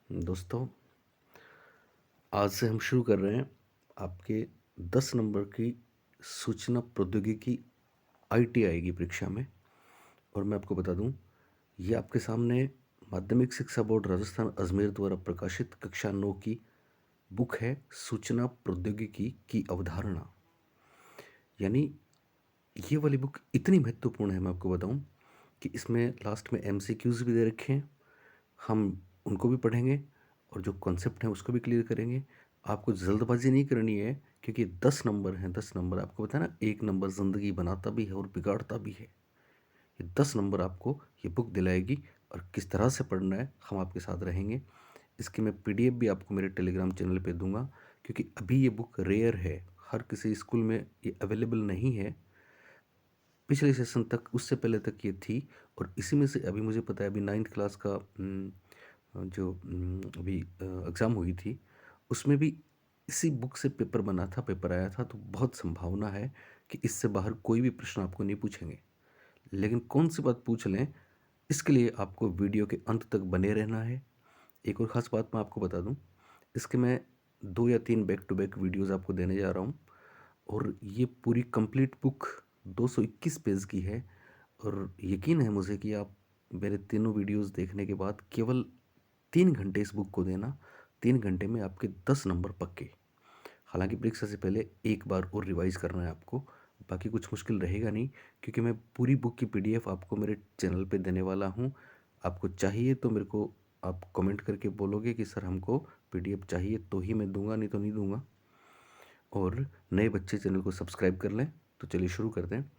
दोस्तों, आज से हम शुरू कर रहे हैं आपके 10 नंबर की सूचना प्रौद्योगिकी आईटीआई की परीक्षा में। और मैं आपको बता दूं, ये आपके सामने माध्यमिक शिक्षा बोर्ड राजस्थान अजमेर द्वारा प्रकाशित कक्षा 9 की बुक है, सूचना प्रौद्योगिकी की अवधारणा। यानी ये वाली बुक इतनी महत्वपूर्ण है, मैं आपको बताऊं कि इसमें लास्ट में एमसीक्यूज भी दे रखे हैं। हम उनको भी पढ़ेंगे और जो कॉन्सेप्ट हैं उसको भी क्लियर करेंगे। आपको जल्दबाजी नहीं करनी है, क्योंकि 10 नंबर हैं। 10 नंबर आपको पता है ना, एक नंबर ज़िंदगी बनाता भी है और बिगाड़ता भी है। ये 10 नंबर आपको ये बुक दिलाएगी। और किस तरह से पढ़ना है हम आपके साथ रहेंगे। इसकी मैं पीडीएफ भी आपको मेरे टेलीग्राम चैनल पे दूंगा, क्योंकि अभी ये बुक रेयर है, हर किसी स्कूल में ये अवेलेबल नहीं है। पिछले सेशन तक, उससे पहले तक ये थी। और इसी में से अभी मुझे पता है, अभी 9th क्लास का जो अभी एग्ज़ाम हुई थी, उसमें भी इसी बुक से पेपर बना था, पेपर आया था। तो बहुत संभावना है कि इससे बाहर कोई भी प्रश्न आपको नहीं पूछेंगे। लेकिन कौन सी बात पूछ लें, इसके लिए आपको वीडियो के अंत तक बने रहना है। एक और ख़ास बात मैं आपको बता दूं, इसके मैं 2 या 3 बैक टू बैक वीडियोज़ आपको देने जा रहा हूँ। और ये पूरी कंप्लीट बुक 221 पेज की है। और यकीन है मुझे कि आप मेरे तीनों वीडियोस देखने के बाद केवल 3 घंटे इस बुक को देना, 3 घंटे में आपके 10 नंबर पक्के। हालांकि परीक्षा से पहले एक बार और रिवाइज करना है आपको, बाकी कुछ मुश्किल रहेगा नहीं, क्योंकि मैं पूरी बुक की पीडीएफ आपको मेरे चैनल पे देने वाला हूँ। आपको चाहिए तो मेरे को आप कमेंट करके बोलोगे कि सर हमको पीडीएफ चाहिए, तो ही मैं दूंगा, नहीं तो नहीं दूंगा। और नए बच्चे चैनल को सब्सक्राइब कर लें। तो चलिए शुरू करते हैं।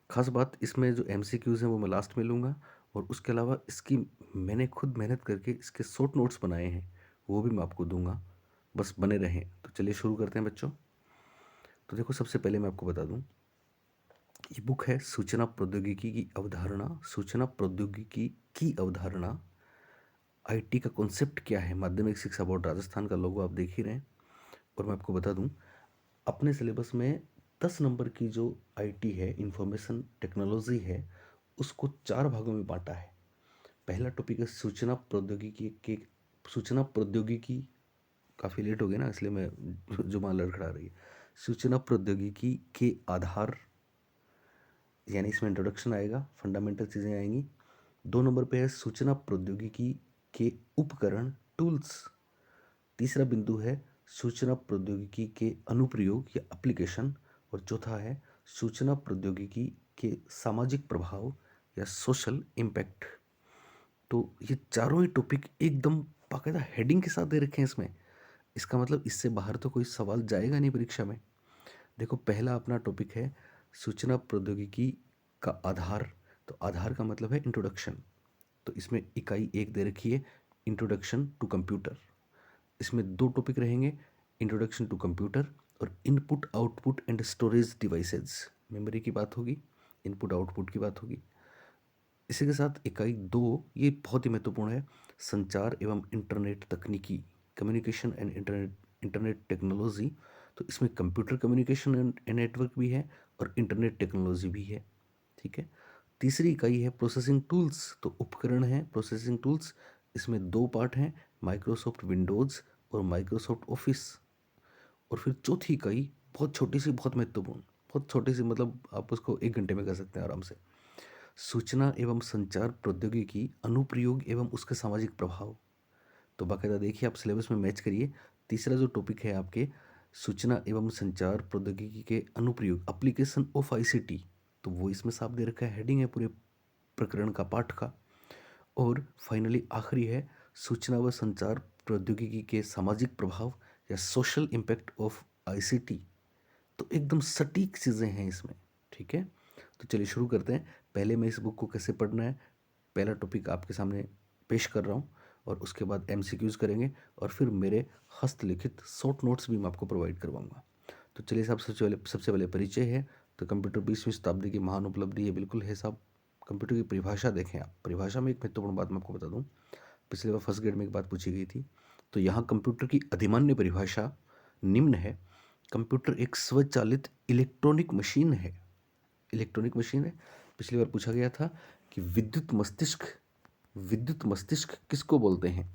खास बात, इसमें जो एमसीक्यूज़ हैं वो मैं लास्ट में लूँगा। और उसके अलावा इसकी मैंने खुद मेहनत करके इसके शॉर्ट नोट्स बनाए हैं, वो भी मैं आपको दूंगा। बस बने रहें। तो चलिए शुरू करते हैं बच्चों। तो देखो, सबसे पहले मैं आपको बता दूं, ये बुक है सूचना प्रौद्योगिकी की अवधारणा। सूचना प्रौद्योगिकी की अवधारणा, आईटी का कॉन्सेप्ट क्या है। माध्यमिक शिक्षा बोर्ड राजस्थान का लोगो आप देख ही रहे हैं। और मैं आपको बता दूं, अपने सिलेबस में 10 नंबर की जो आईटी है, इंफॉर्मेशन टेक्नोलॉजी है, उसको 4 भागों में बांटा है। पहला टॉपिक है सूचना प्रौद्योगिकी के। सूचना प्रौद्योगिकी, काफ़ी लेट हो गया ना, इसलिए मैं जुबान लड़खड़ा रही है। सूचना प्रौद्योगिकी के आधार, यानी इसमें इंट्रोडक्शन आएगा, फंडामेंटल चीज़ें आएंगी। 2 नंबर पे है सूचना प्रौद्योगिकी के उपकरण, टूल्स। तीसरा बिंदु है सूचना प्रौद्योगिकी के अनुप्रयोग या एप्लीकेशन। और चौथा है सूचना प्रौद्योगिकी के सामाजिक प्रभाव या सोशल इम्पैक्ट। तो ये चारों ही टॉपिक एकदम बाकायदा हेडिंग के साथ दे रखे हैं इसमें। इसका मतलब इससे बाहर तो कोई सवाल जाएगा नहीं परीक्षा में। देखो, पहला अपना टॉपिक है सूचना प्रौद्योगिकी का आधार। तो आधार का मतलब है इंट्रोडक्शन। तो इसमें इकाई 1 दे रखी है, इंट्रोडक्शन टू कंप्यूटर। इसमें 2 टॉपिक रहेंगे, इंट्रोडक्शन टू कंप्यूटर और input output and storage devices. Memory की बात होगी, इनपुट आउटपुट की बात होगी। इसी के साथ इकाई 2, ये बहुत ही महत्वपूर्ण है, संचार एवं इंटरनेट तकनीकी, कम्युनिकेशन एंड इंटरनेट टेक्नोलॉजी। तो इसमें कंप्यूटर कम्युनिकेशन एंड नेटवर्क भी है और इंटरनेट टेक्नोलॉजी भी है। ठीक है। तीसरी इकाई है प्रोसेसिंग टूल्स। तो उपकरण है प्रोसेसिंग टूल्स। इसमें 2 पार्ट हैं, माइक्रोसॉफ्ट विंडोज़ और माइक्रोसॉफ्ट ऑफिस। और फिर चौथी इकाई बहुत छोटी सी, बहुत महत्वपूर्ण, बहुत छोटी सी, मतलब आप उसको 1 घंटे में कर सकते हैं आराम से। सूचना एवं संचार प्रौद्योगिकी अनुप्रयोग एवं उसके सामाजिक प्रभाव। तो बाकायदा देखिए, आप सिलेबस में मैच करिए। तीसरा जो टॉपिक है आपके, सूचना एवं संचार प्रौद्योगिकी के अनुप्रयोग, एप्लीकेशन ऑफ आईसीटी। तो वो इसमें साफ दे रखा है, हेडिंग है पूरे प्रकरण का, पाठ का। और फाइनली आखिरी है सूचना व संचार प्रौद्योगिकी के सामाजिक प्रभाव या सोशल इम्पैक्ट ऑफ आईसीटी। तो एकदम सटीक चीज़ें हैं इसमें। ठीक है। तो चलिए शुरू करते हैं। पहले मैं इस बुक को कैसे पढ़ना है, पहला टॉपिक आपके सामने पेश कर रहा हूँ। और उसके बाद एमसीक्यूज़ करेंगे और फिर मेरे हस्तलिखित शॉर्ट नोट्स भी मैं आपको प्रोवाइड करवाऊंगा। तो चलिए साहब, सबसे पहले परिचय है। तो कंप्यूटर 20वीं शताब्दी की महान उपलब्धि ये बिल्कुल है साहब। कंप्यूटर की परिभाषा देखें आप। परिभाषा में एक महत्वपूर्ण बात मैं आपको बता दूं, पिछले बार फर्स्ट ग्रेड में एक बात पूछी गई थी। तो यहाँ कंप्यूटर की अधिमान्य परिभाषा निम्न है: कंप्यूटर एक स्वचालित इलेक्ट्रॉनिक मशीन है। इलेक्ट्रॉनिक मशीन है। पिछली बार पूछा गया था कि विद्युत मस्तिष्क किसको बोलते हैं।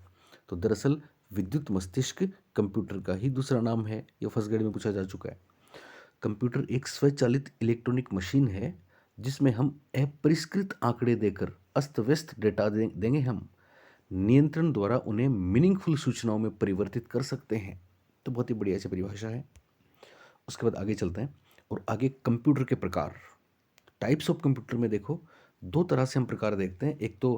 तो दरअसल विद्युत मस्तिष्क कंप्यूटर का ही दूसरा नाम है। यह फर्स्ट ग्रेड में पूछा जा चुका है। कंप्यूटर एक स्वचालित इलेक्ट्रॉनिक मशीन है जिसमें हम अपरिष्कृत आंकड़े देकर अस्त व्यस्त डेटा देंगे हम नियंत्रण द्वारा उन्हें मीनिंगफुल सूचनाओं में परिवर्तित कर सकते हैं। तो बहुत ही बढ़िया सी परिभाषा है। उसके बाद आगे चलते हैं और आगे कंप्यूटर के प्रकार, टाइप्स ऑफ कंप्यूटर में देखो दो तरह से हम प्रकार देखते हैं। एक तो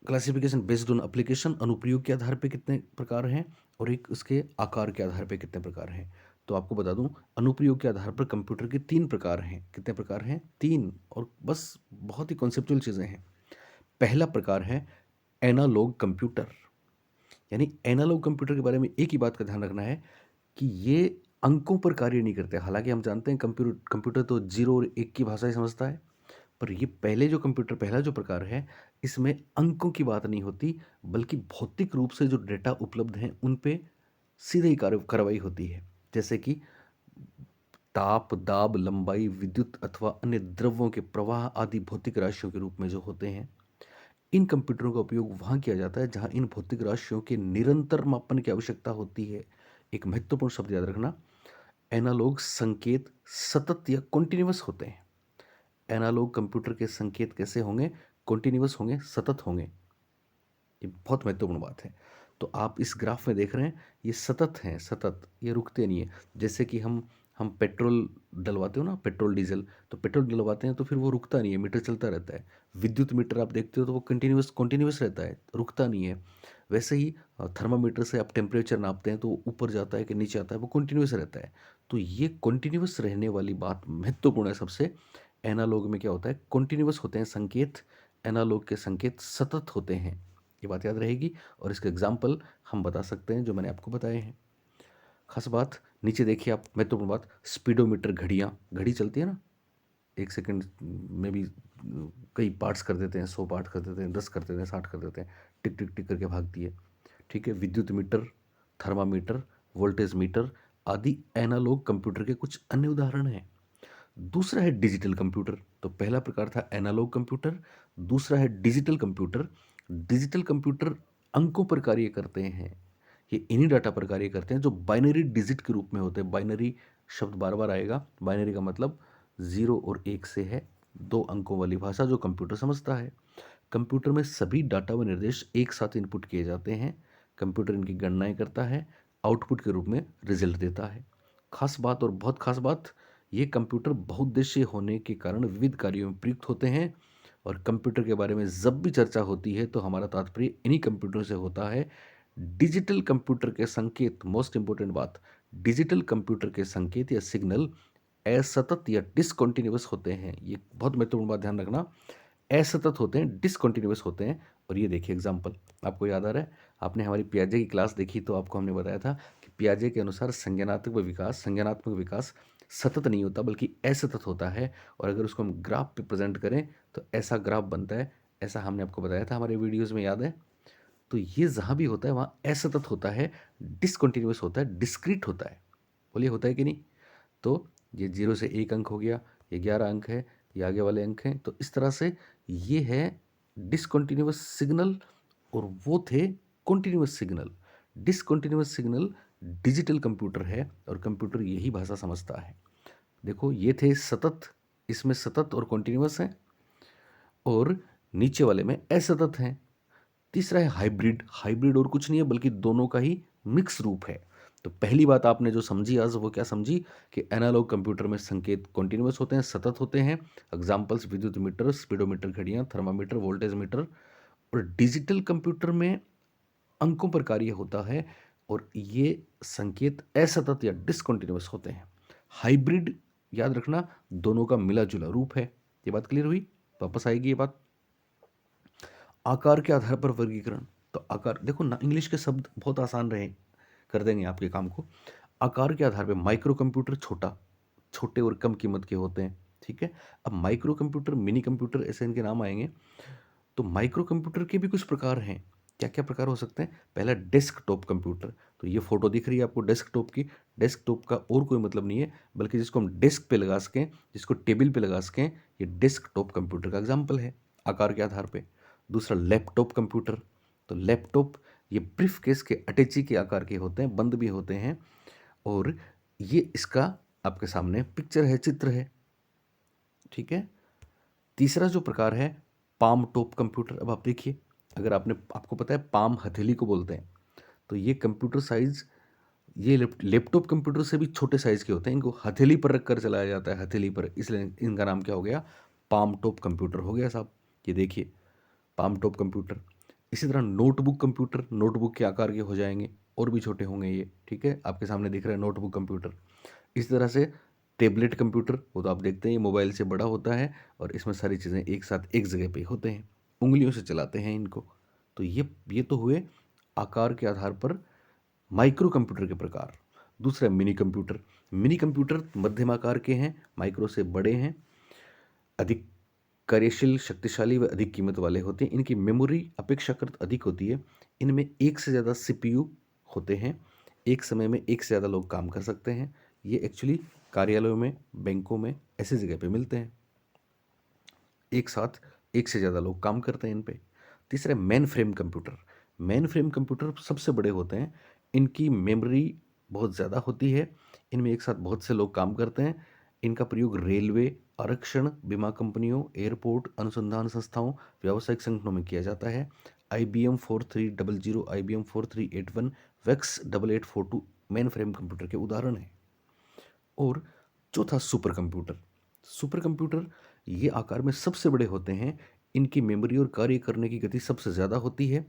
क्लासिफिकेशन बेस्ड ऑन एप्लीकेशन, अनुप्रयोग के आधार पे कितने प्रकार हैं, और एक उसके आकार के आधार पे कितने प्रकार हैं। तो आपको बता दूं, अनुप्रयोग के आधार पर कंप्यूटर के 3 प्रकार हैं। कितने प्रकार हैं? 3, और बस बहुत ही कॉन्सेप्चुअल चीज़ें हैं। पहला प्रकार है एनालॉग कंप्यूटर। यानी एनालॉग कंप्यूटर के बारे में एक ही बात का ध्यान रखना है कि ये अंकों पर कार्य नहीं करते। हालांकि हम जानते हैं कंप्यूटर तो 0 और 1 की भाषा ही समझता है, पर ये पहला जो प्रकार है, इसमें अंकों की बात नहीं होती, बल्कि भौतिक रूप से जो डेटा उपलब्ध हैं उन पे सीधे ही कार्रवाई होती है। जैसे कि ताप, दाब, लंबाई, विद्युत अथवा अन्य द्रव्यों के प्रवाह आदि भौतिक राशियों के रूप में जो होते हैं। इन कंप्यूटरों का उपयोग वहाँ किया जाता है जहाँ इन भौतिक राशियों के निरंतर मापन की आवश्यकता होती है। एक महत्वपूर्ण शब्द याद रखना, एनालॉग संकेत सतत या कॉन्टिन्यूअस होते हैं। एनालॉग कंप्यूटर के संकेत कैसे होंगे? कॉन्टिन्यूअस होंगे, सतत होंगे। ये बहुत महत्वपूर्ण बात है। तो आप इस ग्राफ में देख रहे हैं, ये सतत हैं, सतत, ये रुकते नहीं है। जैसे कि हम पेट्रोल डलवाते हो ना, पेट्रोल डीजल, तो पेट्रोल डलवाते हैं तो फिर वो रुकता नहीं है, मीटर चलता रहता है। विद्युत मीटर आप देखते हो तो वो कंटिन्यूअस रहता है, रुकता नहीं है। वैसे ही थर्मामीटर से आप टेम्परेचर नापते हैं तो ऊपर जाता है कि नीचे आता है, वो कंटिन्यूअस रहता है। तो ये कंटिन्यूअस रहने वाली बात महत्वपूर्ण है सबसे। एनालॉग में क्या होता है? कंटिन्यूअस होते हैं संकेत, एनालॉग के संकेत सतत होते हैं। ये बात याद रहेगी, और इसके एग्जाम्पल हम बता सकते हैं जो मैंने आपको बताए हैं। खास बात नीचे देखिए आप, महत्वपूर्ण बात, स्पीडोमीटर, घड़ी चलती है ना, 1 सेकंड में भी कई पार्ट्स कर देते हैं, 100 पार्ट कर देते हैं, 10 कर देते हैं, 60 कर देते हैं, टिक टिक टिक करके भागती है। ठीक है, विद्युत मीटर, थर्मामीटर, वोल्टेज मीटर आदि एनालॉग कंप्यूटर के कुछ अन्य उदाहरण हैं। दूसरा है डिजिटल कंप्यूटर। तो पहला प्रकार था एनालॉग कंप्यूटर, दूसरा है डिजिटल कंप्यूटर। डिजिटल कंप्यूटर अंकों पर कार्य करते हैं। ये इन्हीं डाटा पर कार्य करते हैं जो बाइनरी डिजिट के रूप में होते हैं। बाइनरी शब्द बार बार आएगा। बाइनरी का मतलब 0 और 1 से है, 2 अंकों वाली भाषा जो कंप्यूटर समझता है। कंप्यूटर में सभी डाटा व निर्देश एक साथ इनपुट किए जाते हैं। कंप्यूटर इनकी गणनाएं करता है, आउटपुट के रूप में रिजल्ट देता है। खास बात और बहुत खास बात, ये कंप्यूटर बहुउद्देशीय होने के कारण विविध कार्यों में प्रयुक्त होते हैं। और कंप्यूटर के बारे में जब भी चर्चा होती है तो हमारा तात्पर्य इन्हीं कंप्यूटर से होता है। डिजिटल कंप्यूटर के संकेत, मोस्ट इंपॉर्टेंट बात, डिजिटल कंप्यूटर के संकेत या सिग्नल असतत या डिसकंटिन्यूअस होते हैं। ये बहुत महत्वपूर्ण बात ध्यान रखना, असतत होते हैं, डिसकंटिन्यूअस होते हैं। और ये देखिए एग्जाम्पल, आपको याद आ रहा है, आपने हमारी पियाजे की क्लास देखी तो आपको हमने बताया था कि पियाजे के अनुसार संज्ञानात्मक विकास सतत नहीं होता बल्कि असतत होता है। और अगर उसको हम ग्राफ पे प्रेजेंट करें तो ऐसा ग्राफ बनता है। ऐसा हमने आपको बताया था हमारे वीडियोज़ में, याद है? तो ये जहाँ भी होता है वहाँ असतत होता है, डिसकंटिन्यूअस होता है, डिस्क्रीट होता है। बोलिए होता है कि नहीं? तो ये 0 से 1 अंक हो गया, ये 11 अंक है, ये आगे वाले अंक हैं। तो इस तरह से ये है डिसकंटिन्यूअस सिग्नल, और वो थे continuous signal. Discontinuous signal digital computer है और कंप्यूटर यही भाषा समझता है। देखो ये थे सतत, इसमें सतत और कंटिन्यूअस है, और नीचे वाले में असतत हैं। तीसरा है हाइब्रिड। हाइब्रिड और कुछ नहीं है बल्कि दोनों का ही मिक्स रूप है। तो पहली बात आपने जो समझी आज, वो क्या समझी? कि एनालॉग कंप्यूटर में संकेत कॉन्टिन्यूअस होते हैं, सतत होते हैं। एग्जाम्पल्स विद्युत मीटर, स्पीडोमीटर, घड़ियां, थर्मामीटर, वोल्टेज मीटर। और डिजिटल कंप्यूटर में अंकों पर कार्य होता है और ये संकेत असतत या डिसकंटिन्यूअस होते हैं। हाइब्रिड, याद रखना, दोनों का मिला जुला रूप है। ये बात क्लियर हुई? वापस आएगी ये बात। आकार के आधार पर वर्गीकरण। तो आकार देखो ना, इंग्लिश के शब्द बहुत आसान रहे, कर देंगे आपके काम को। आकार के आधार पर माइक्रो कंप्यूटर छोटे और कम कीमत के होते हैं। ठीक है, अब माइक्रो कंप्यूटर, मिनी कंप्यूटर, ऐसे इनके नाम आएंगे। तो माइक्रो कंप्यूटर के भी कुछ प्रकार हैं। क्या क्या प्रकार हो सकते हैं? पहला डेस्कटॉप कंप्यूटर। तो ये फोटो दिख रही है आपको डेस्कटॉप की। डेस्कटॉप का और कोई मतलब नहीं है बल्कि जिसको हम डेस्क पे लगा सकें, जिसको टेबल पे लगा सकें, ये डेस्कटॉप कंप्यूटर का एग्जाम्पल है आकार के आधार पे। दूसरा लैपटॉप कंप्यूटर, तो लैपटॉप ये ब्रीफ केस के अटैची के आकार के होते हैं, बंद भी होते हैं, और ये इसका आपके सामने पिक्चर है, चित्र है, ठीक है। तीसरा जो प्रकार है पाम टॉप कंप्यूटर। अब आप देखिए, अगर आपको पता है पाम हथेली को बोलते हैं, तो ये कंप्यूटर साइज ये लैपटॉप कंप्यूटर से भी छोटे साइज के होते हैं। इनको हथेली पर रख कर चलाया जाता है, हथेली पर, इसलिए इनका नाम क्या हो गया, पाम टॉप कंप्यूटर हो गया साहब। ये देखिए पाम टॉप कंप्यूटर। इसी तरह नोटबुक कंप्यूटर, नोटबुक के आकार के हो जाएंगे, और भी छोटे होंगे ये, ठीक है, आपके सामने दिख रहा है नोटबुक कंप्यूटर। इस तरह से टेबलेट कंप्यूटर, वो तो आप देखते हैं ये मोबाइल से बड़ा होता है, और इसमें सारी चीज़ें एक साथ एक जगह पे होते हैं, उंगलियों से चलाते हैं इनको। तो ये तो हुए आकार के आधार पर माइक्रो कंप्यूटर के प्रकार। दूसरा मिनी कंप्यूटर। मिनी कंप्यूटर मध्यम आकार के हैं, माइक्रो से बड़े हैं, अधिक कार्यशील, शक्तिशाली व अधिक कीमत वाले होते हैं। इनकी मेमोरी अपेक्षाकृत अधिक होती है। इनमें एक से ज़्यादा सीपीयू होते हैं, एक समय में एक से ज़्यादा लोग काम कर सकते हैं। ये एक्चुअली कार्यालयों में, बैंकों में, ऐसी जगह पे मिलते हैं, एक साथ एक से ज़्यादा लोग काम करते हैं इन पे। तीसरा main frame computer. Mainframe computer सबसे बड़े होते हैं, इनकी मेमोरी बहुत ज़्यादा होती है, इनमें एक साथ बहुत से लोग काम करते हैं। इनका प्रयोग रेलवे, आरक्षण, बीमा कंपनियों, एयरपोर्ट, अनुसंधान संस्थाओं, व्यावसायिक संगठनों में किया जाता है। IBM 4300, IBM 4381, VAX 8842 mainframe computer के उदाहरण हैं। और चौथा सुपर कंप्यूटर। सुपर कंप्यूटर ये आकार में सबसे बड़े होते हैं, इनकी मेमोरी और कार्य करने की गति सबसे ज़्यादा होती है।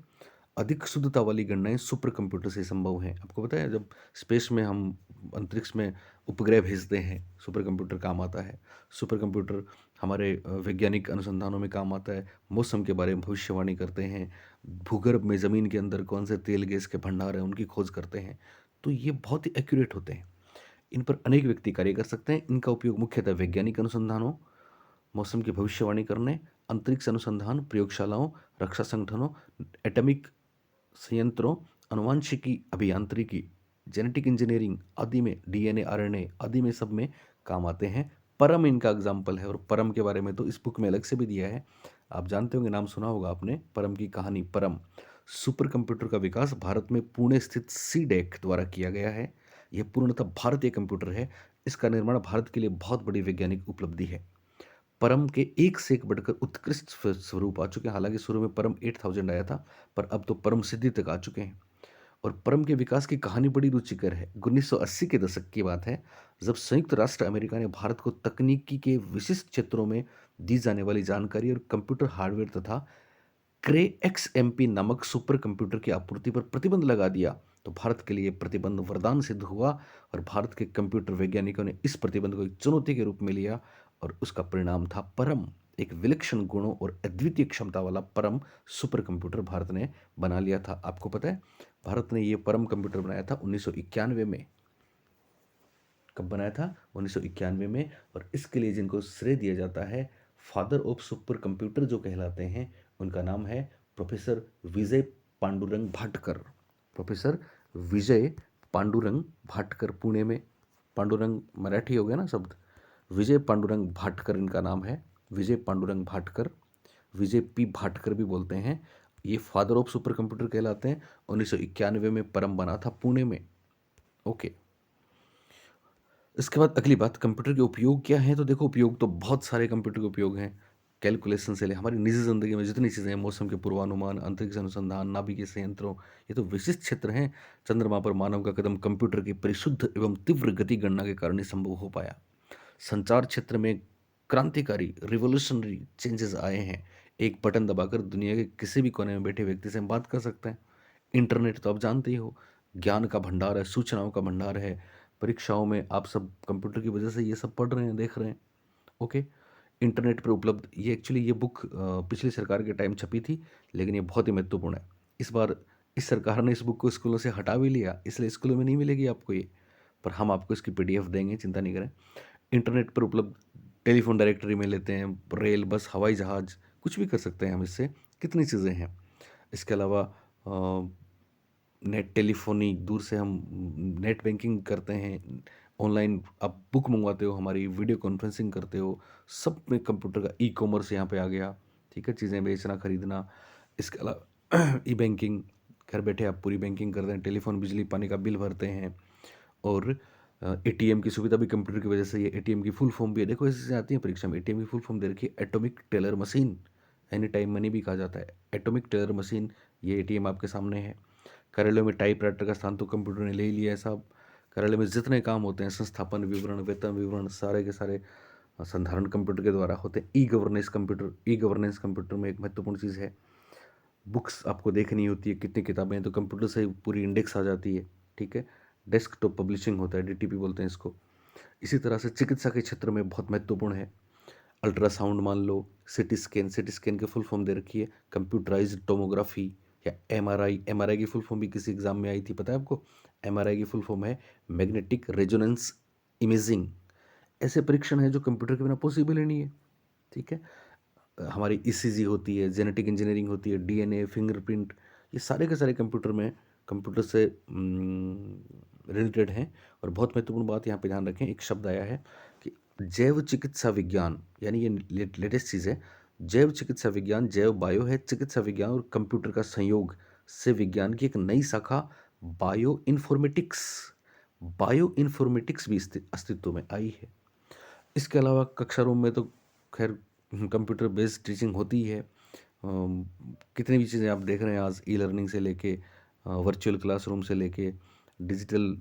अधिक शुद्धता वाली गणनाएं सुपर कंप्यूटर से संभव हैं। आपको पता है जब स्पेस में हम अंतरिक्ष में उपग्रह भेजते हैं, सुपर कंप्यूटर काम आता है। सुपर कंप्यूटर हमारे वैज्ञानिक अनुसंधानों में काम आता है, मौसम के बारे में भविष्यवाणी करते हैं, भूगर्भ में ज़मीन के अंदर कौन से तेल गैस के भंडार हैं उनकी खोज करते हैं। तो ये बहुत ही एक्यूरेट होते हैं। इन पर अनेक व्यक्ति कार्य कर सकते हैं। इनका उपयोग मुख्यतः वैज्ञानिक अनुसंधानों, मौसम की भविष्यवाणी करने, अंतरिक्ष अनुसंधान, प्रयोगशालाओं, रक्षा संगठनों, एटॉमिक संयंत्रों, अनुवांशिकी, अभियांत्रिकी, जेनेटिक इंजीनियरिंग आदि में, डीएनए, आरएनए आदि में, सब में काम आते हैं। परम इनका एग्जाम्पल है, और परम के बारे में तो इस बुक में अलग से भी दिया है, आप जानते होंगे, नाम सुना होगा आपने, परम की कहानी। परम सुपर कंप्यूटर का विकास भारत में पुणे स्थित सीडेक द्वारा किया गया है। यह पूर्णतः भारतीय कंप्यूटर है। इसका निर्माण भारत के लिए बहुत बड़ी वैज्ञानिक उपलब्धि है। परम के एक से एक बढ़कर उत्कृष्ट स्वरूप आ चुके हैं। हालांकि शुरू में परम 8000 आया था, पर अब तो परम सिद्धि तक आ चुके हैं। और परम के विकास की कहानी बड़ी रुचिकर है। 1980 के दशक की बात है, जब संयुक्त राष्ट्र अमेरिका ने भारत को तकनीकी के विशिष्ट क्षेत्रों में दी जाने वाली जानकारी और कंप्यूटर हार्डवेयर तथा क्रे XMP नामक सुपर कंप्यूटर की आपूर्ति पर प्रतिबंध लगा दिया, तो भारत के लिए प्रतिबंध वरदान सिद्ध हुआ, और भारत के कंप्यूटर वैज्ञानिकों ने इस प्रतिबंध को एक चुनौती के रूप में लिया, और उसका परिणाम था परम। एक विलक्षण गुणों और अद्वितीय क्षमता वाला परम सुपर कंप्यूटर भारत ने बना लिया था। आपको पता है भारत ने ये परम कंप्यूटर बनाया था 1991 में। कब बनाया था? 1991 में। और इसके लिए जिनको श्रेय दिया जाता है, फादर ऑफ सुपर कंप्यूटर जो कहलाते हैं, उनका नाम है प्रोफेसर विजय पांडुरंग भाटकर। प्रोफेसर विजय पांडुरंग भाटकर, पुणे में। पांडुरंग मराठी हो गया ना शब्द, विजय पांडुरंग भाटकर इनका नाम है। विजय पांडुरंग भाटकर, विजय पी भाटकर भी बोलते हैं। ये फादर ऑफ सुपर कंप्यूटर कहलाते हैं। 1991 में परम बना था पुणे में। ओके, इसके बाद अगली बात, कंप्यूटर के उपयोग क्या हैं? तो देखो, उपयोग तो बहुत सारे कंप्यूटर के उपयोग हैं। कैलकुलेशन से ले हमारी निजी ज़िंदगी में जितनी चीज़ें हैं, मौसम के पूर्वानुमान, अंतरिक्ष अनुसंधान, नाभिकीय संयंत्रों, ये तो विशिष्ट क्षेत्र हैं। चंद्रमा पर मानव का कदम कंप्यूटर की परिशुद्ध एवं तीव्र गति गणना के कारण ही संभव हो पाया। संचार क्षेत्र में क्रांतिकारी, रिवोल्यूशनरी चेंजेस आए हैं। एक बटन दबाकर दुनिया के किसी भी कोने में बैठे व्यक्ति से हम बात कर सकते हैं। इंटरनेट तो आप जानते ही हो, ज्ञान का भंडार है, सूचनाओं का भंडार है। परीक्षाओं में आप सब कंप्यूटर की वजह से ये सब पढ़ रहे हैं, देख रहे हैं। ओके, इंटरनेट पर उपलब्ध, ये एक्चुअली ये बुक पिछली सरकार के टाइम छपी थी, लेकिन ये बहुत ही महत्वपूर्ण है। इस बार इस सरकार ने इस बुक को स्कूलों से हटा भी लिया, इसलिए स्कूलों में नहीं मिलेगी आपको ये, पर हम आपको इसकी PDF देंगे, चिंता नहीं करें। इंटरनेट पर उपलब्ध टेलीफोन डायरेक्टरी में लेते हैं, रेल, बस, हवाई जहाज़, कुछ भी कर सकते हैं हम इससे, कितनी चीज़ें हैं। इसके अलावा नेट टेलीफोनी, दूर से हम नेट बैंकिंग करते हैं, ऑनलाइन आप बुक मंगवाते हो, हमारी वीडियो कॉन्फ्रेंसिंग करते हो, सब में कंप्यूटर का ई कॉमर्स यहाँ पे आ गया, ठीक है, चीज़ें बेचना खरीदना। इसके अलावा ई बैंकिंग, घर बैठे आप पूरी बैंकिंग कर रहे हैं, टेलीफोन, बिजली, पानी का बिल भरते हैं। और एटीएम की सुविधा भी कंप्यूटर की वजह से, ये एटीएम की फुल फॉर्म भी है, देखो ऐसे से आती है परीक्षा में। एटीएम की फुल फॉर्म दे रखी है atomic teller machine, any time money भी कहा जाता है। एटॉमिक टेलर मशीन, ये एटीएम आपके सामने है। कार्यालयों में टाइपराइटर का स्थान तो कंप्यूटर ने ले ही लिया है साहब। कार्यालय में जितने काम होते हैं, संस्थापन विवरण, वेतन विवरण, सारे के सारे संधारण कंप्यूटर के द्वारा होते हैं। ई गवर्नेंस कंप्यूटर में एक महत्वपूर्ण चीज़ है। बुक्स आपको देखनी होती है, कितनी किताबें हैं, तो कंप्यूटर से पूरी इंडेक्स आ जाती है। ठीक है, डेस्कटॉप पब्लिशिंग होता है, डीटीपी बोलते हैं इसको। इसी तरह से चिकित्सा के क्षेत्र में बहुत महत्वपूर्ण है। अल्ट्रासाउंड मान लो, सिटी स्कैन की फुल फॉर्म दे रखी है कंप्यूटराइज्ड टोमोग्राफी या एमआरआई। एमआरआई की फुल फॉर्म भी किसी एग्जाम में आई थी, पता है आपको? एमआरआई की फुल फॉर्म है मैग्नेटिक रेजोनेंस इमेजिंग। ऐसे परीक्षण है जो कंप्यूटर के बिना पॉसिबल ही नहीं है। ठीक है, हमारी ईसीजी होती है, जेनेटिक इंजीनियरिंग होती है, डीएनए, फिंगरप्रिंट, ये सारे के सारे कंप्यूटर में, कंप्यूटर से रिलेटेड हैं। और बहुत महत्वपूर्ण बात यहाँ पे ध्यान रखें, एक शब्द आया है कि जैव चिकित्सा विज्ञान, यानी ये लेटेस्ट चीज़ है। जैव चिकित्सा विज्ञान, जैव बायो है, चिकित्सा विज्ञान और कंप्यूटर का संयोग से विज्ञान की एक नई शाखा बायो इन्फॉर्मेटिक्स, बायो इन्फॉर्मेटिक्स भी अस्तित्व में आई है। इसके अलावा कक्षा रूम में तो खैर कंप्यूटर बेस्ड टीचिंग होती ही है। कितनी भी चीज़ें आप देख रहे हैं आज, ई लर्निंग से लेके वर्चुअल क्लासरूम से लेके डिजिटल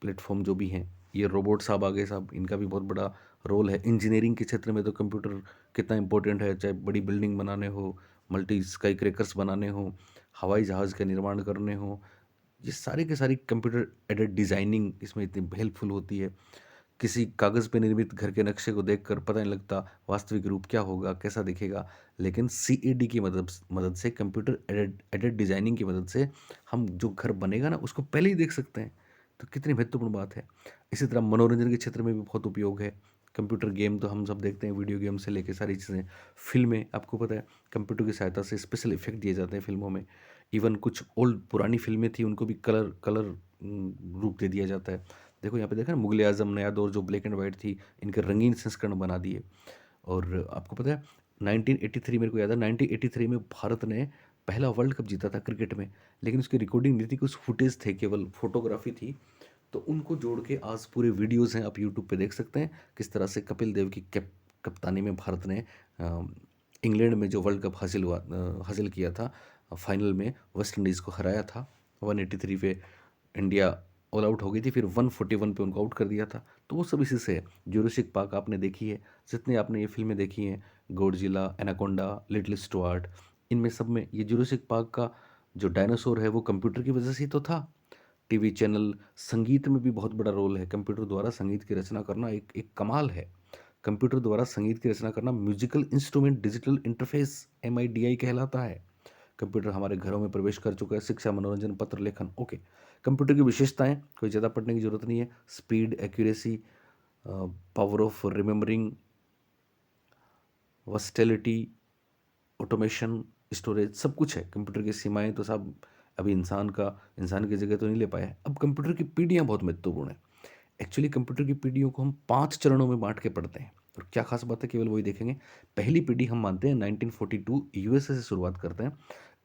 प्लेटफॉर्म जो भी हैं, ये रोबोट साहब आ गए साहब, इनका भी बहुत बड़ा रोल है। इंजीनियरिंग के क्षेत्र में तो कंप्यूटर कितना इंपॉर्टेंट है, चाहे बड़ी बिल्डिंग बनाने हो, मल्टी स्काई क्रैकर्स बनाने हो, हवाई जहाज़ का निर्माण करने हो, ये सारी के सारी कंप्यूटर एडेड डिज़ाइनिंग इसमें इतनी हेल्पफुल होती है। किसी कागज़ पे निर्मित घर के नक्शे को देखकर पता नहीं लगता वास्तविक रूप क्या होगा, कैसा दिखेगा, लेकिन सीएडी की मदद से, कंप्यूटर एडेड डिजाइनिंग की मदद से हम जो घर बनेगा ना उसको पहले ही देख सकते हैं। तो कितनी महत्वपूर्ण बात है। इसी तरह मनोरंजन के क्षेत्र में भी बहुत उपयोग है। कंप्यूटर गेम तो हम सब देखते हैं, वीडियो गेम से लेके सारी चीज़ें। फिल्में, आपको पता है कंप्यूटर की सहायता से स्पेशल इफेक्ट दिए जाते हैं फिल्मों में। इवन कुछ ओल्ड पुरानी फिल्में थी, उनको भी कलर कलर रूप दे दिया जाता है। देखो यहाँ पे देखा ना, मुगल आजम नया दौर जो ब्लैक एंड वाइट थी, इनके रंगीन संस्करण बना दिए। और आपको पता है 1983, मेरे को याद है 1983 में भारत ने पहला वर्ल्ड कप जीता था क्रिकेट में, लेकिन उसकी रिकॉर्डिंग नहीं थी, कुछ फुटेज थे, केवल फोटोग्राफी थी। तो उनको जोड़ के आज पूरे वीडियोज़ हैं, आप यूट्यूब पे देख सकते हैं किस तरह से कपिल देव की कप्तानी में भारत ने इंग्लैंड में जो वर्ल्ड कप हासिल किया था, फाइनल में वेस्ट इंडीज़ को हराया था। 183 पे इंडिया ऑल आउट हो गई थी, फिर 141 पे उनको आउट कर दिया था। तो वो सब इसी से है। जुरासिक पार्क आपने देखी है, जितने आपने ये फिल्में देखी हैं, गॉडजिला, एनाकोंडा, लिटिल स्टुअर्ट, इनमें सब में ये जुरासिक पार्क का जो डायनासोर है वो कंप्यूटर की वजह से ही तो था। टीवी चैनल, संगीत में भी बहुत बड़ा रोल है। कंप्यूटर द्वारा संगीत की रचना करना एक एक कमाल है। कंप्यूटर द्वारा संगीत की रचना करना musical instrument digital interface MIDI कहलाता है। कंप्यूटर हमारे घरों में प्रवेश कर चुका है। शिक्षा, मनोरंजन, पत्र लेखन, ओके। कंप्यूटर की विशेषताएं, कोई ज़्यादा पढ़ने की जरूरत नहीं है। Speed, accuracy, power of remembering, versatility, automation, storage, सब कुछ है। कंप्यूटर की सीमाएं तो साहब अभी इंसान की जगह तो नहीं ले पाया है। अब कंप्यूटर की पीढ़ियाँ बहुत महत्वपूर्ण है। एक्चुअली कंप्यूटर की पीढ़ियों को हम 5 चरणों में बांट के पढ़ते हैं, और क्या खास बात है केवल वही देखेंगे। पहली पीढ़ी हम मानते हैं 1942 यूएसए से शुरुआत करते हैं।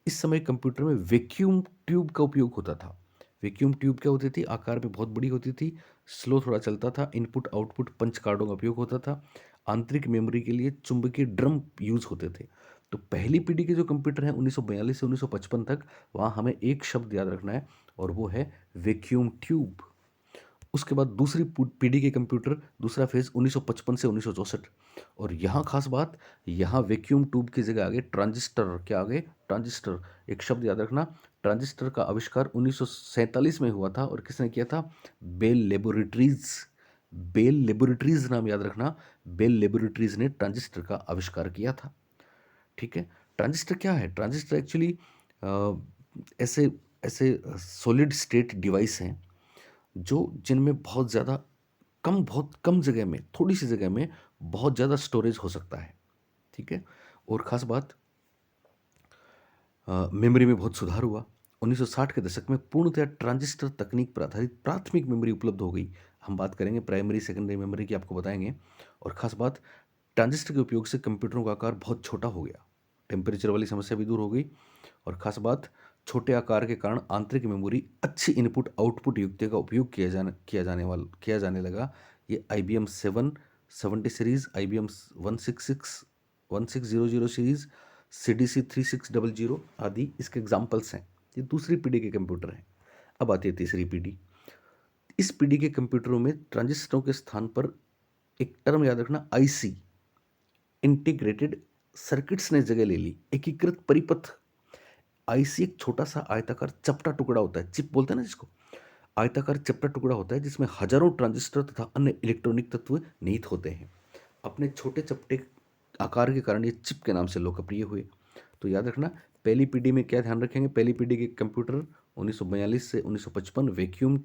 इस समय कंप्यूटर में वैक्यूम ट्यूब का उपयोग होता था। वैक्यूम ट्यूब क्या होती थी? आकार में बहुत बड़ी होती थी, स्लो थोड़ा चलता था, इनपुट आउटपुट पंच कार्डों का उपयोग होता था। आंतरिक मेमोरी के लिए चुंबकीय ड्रम यूज होते थे। तो पहली पीढ़ी के जो कंप्यूटर हैं 1942 से 1955 तक, वहाँ हमें एक शब्द याद रखना है, और वो है वैक्यूम ट्यूब। उसके बाद दूसरी पीढ़ी के कंप्यूटर, दूसरा फेज 1955 से 1964। और यहाँ खास बात, यहाँ वैक्यूम ट्यूब की जगह आ गए ट्रांजिस्टर। क्या आ गए? ट्रांजिस्टर। एक शब्द याद रखना, ट्रांजिस्टर का आविष्कार 1947 में हुआ था, और किसने किया था? Bell laboratories. बेल लेबोरेटरीज नाम याद रखना, बेल लेबोरेटरीज ने ट्रांजिस्टर का आविष्कार किया था। ठीक है, ट्रांजिस्टर क्या है? ट्रांजिस्टर एक्चुअली ऐसे ऐसे सॉलिड स्टेट डिवाइस हैं जो जिनमें बहुत कम जगह में, थोड़ी सी जगह में बहुत ज़्यादा स्टोरेज हो सकता है। ठीक है, और ख़ास बात, मेमोरी में बहुत सुधार हुआ। 1960 के दशक में पूर्णतः ट्रांजिस्टर तकनीक पर आधारित प्राथमिक मेमोरी उपलब्ध हो गई। हम बात करेंगे प्राइमरी सेकेंडरी मेमोरी की, आपको बताएंगे। और ख़ास बात, ट्रांजिस्टर के उपयोग से कंप्यूटरों का आकार बहुत छोटा हो गया, टेम्परेचर वाली समस्या भी दूर हो गई, और ख़ास बात, छोटे आकार के कारण आंतरिक मेमोरी अच्छी इनपुट आउटपुट युक्ति का उपयोग किया जाने लगा। ये IBM 770 series, IBM 1600 series, CDC 3600 आदि इसके एग्जाम्पल्स हैं। ये दूसरी पीढ़ी के कंप्यूटर हैं। अब आती है तीसरी पीढ़ी। इस पीढ़ी के कंप्यूटरों में ट्रांजिस्टरों के स्थान पर एक टर्म याद रखना, IC, इंटीग्रेटेड सर्किट्स ने जगह ले ली। एकीकृत परिपथ। आईसी एक छोटा सा आयताकार चपटा टुकड़ा होता है, चिप बोलते हैं ना जिसको। आयताकार चपटा टुकड़ा होता है जिसमें हजारों ट्रांजिस्टर तथा अन्य इलेक्ट्रॉनिक तत्व निहित होते हैं। अपने छोटे चपटे आकार के कारण ये चिप के नाम से लोकप्रिय हुए। तो याद रखना, पहली पीढ़ी में क्या ध्यान रखेंगे, पहली पीढ़ी के कंप्यूटर 1942 से 1955 वैक्यूम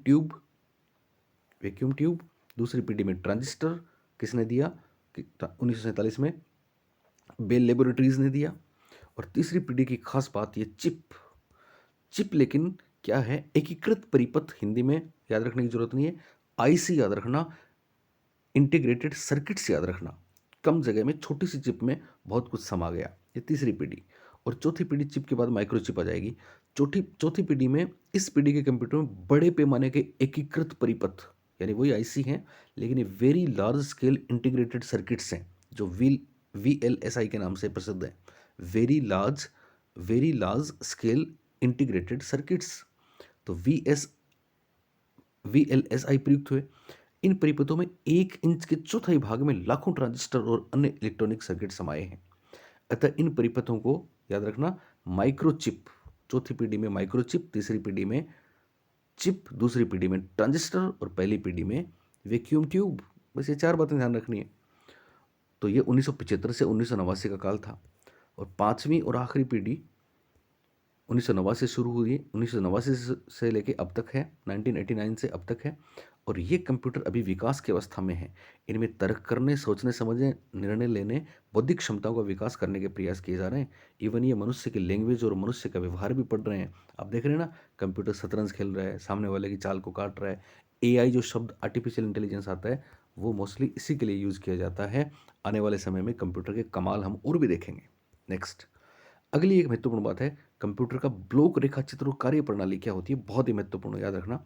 ट्यूब। दूसरी पीढ़ी में ट्रांजिस्टर किसने दिया, 1947 में बेल लेबोरेटरीज ने दिया। और तीसरी पीढ़ी की खास बात, ये चिप लेकिन क्या है, एकीकृत परिपथ। हिंदी में याद रखने की जरूरत नहीं है, आईसी याद रखना, इंटीग्रेटेड सर्किट्स याद रखना। कम जगह में छोटी सी चिप में बहुत कुछ समा गया। ये तीसरी पीढ़ी। और चौथी पीढ़ी चिप के बाद माइक्रोचिप आ जाएगी। चौथी पीढ़ी में, इस पीढ़ी के कंप्यूटर में बड़े पैमाने के एकीकृत परिपथ, यानी वही आईसी हैं लेकिन ये very large scale integrated circuits हैं, जो VLSI के नाम से प्रसिद्ध है। Very large scale integrated circuits. तो VLSI प्रयुक्त हुए। इन परिपथों में 1 इंच के चौथाई भाग में लाखों ट्रांजिस्टर और अन्य इलेक्ट्रॉनिक सर्किट समाये हैं। अतः इन परिपथों को याद रखना, माइक्रोचिप। चौथी पीढ़ी में माइक्रोचिप, तीसरी पीढ़ी में चिप, दूसरी पीढ़ी में ट्रांजिस्टर और पहली पीढ़ी में वैक्यूम ट्यूब। बस ये 4 बातें ध्यान रखनी है। तो ये 1975 से 1989 का काल था। और पांचवी और आखिरी पीढ़ी 1989 से शुरू हुई, 1989 से लेके अब तक है, 1989 से अब तक है। और ये कंप्यूटर अभी विकास की अवस्था में है। इनमें तर्क करने, सोचने समझने, निर्णय लेने, बौद्धिक क्षमताओं का विकास करने के प्रयास किए जा रहे हैं। इवन ये मनुष्य की लैंग्वेज और मनुष्य का व्यवहार भी पढ़ रहे हैं। आप देख रहे हैं ना, कंप्यूटर शतरंज खेल रहा है, सामने वाले की चाल को काट रहा है। AI जो शब्द आर्टिफिशियल इंटेलिजेंस आता है, वो मोस्टली इसी के लिए यूज़ किया जाता है। आने वाले समय में कंप्यूटर के कमाल हम और भी देखेंगे। नेक्स्ट, अगली एक महत्वपूर्ण बात है, कंप्यूटर का ब्लॉक रेखाचित्र और कार्य प्रणाली क्या होती है। बहुत ही महत्वपूर्ण, याद रखना।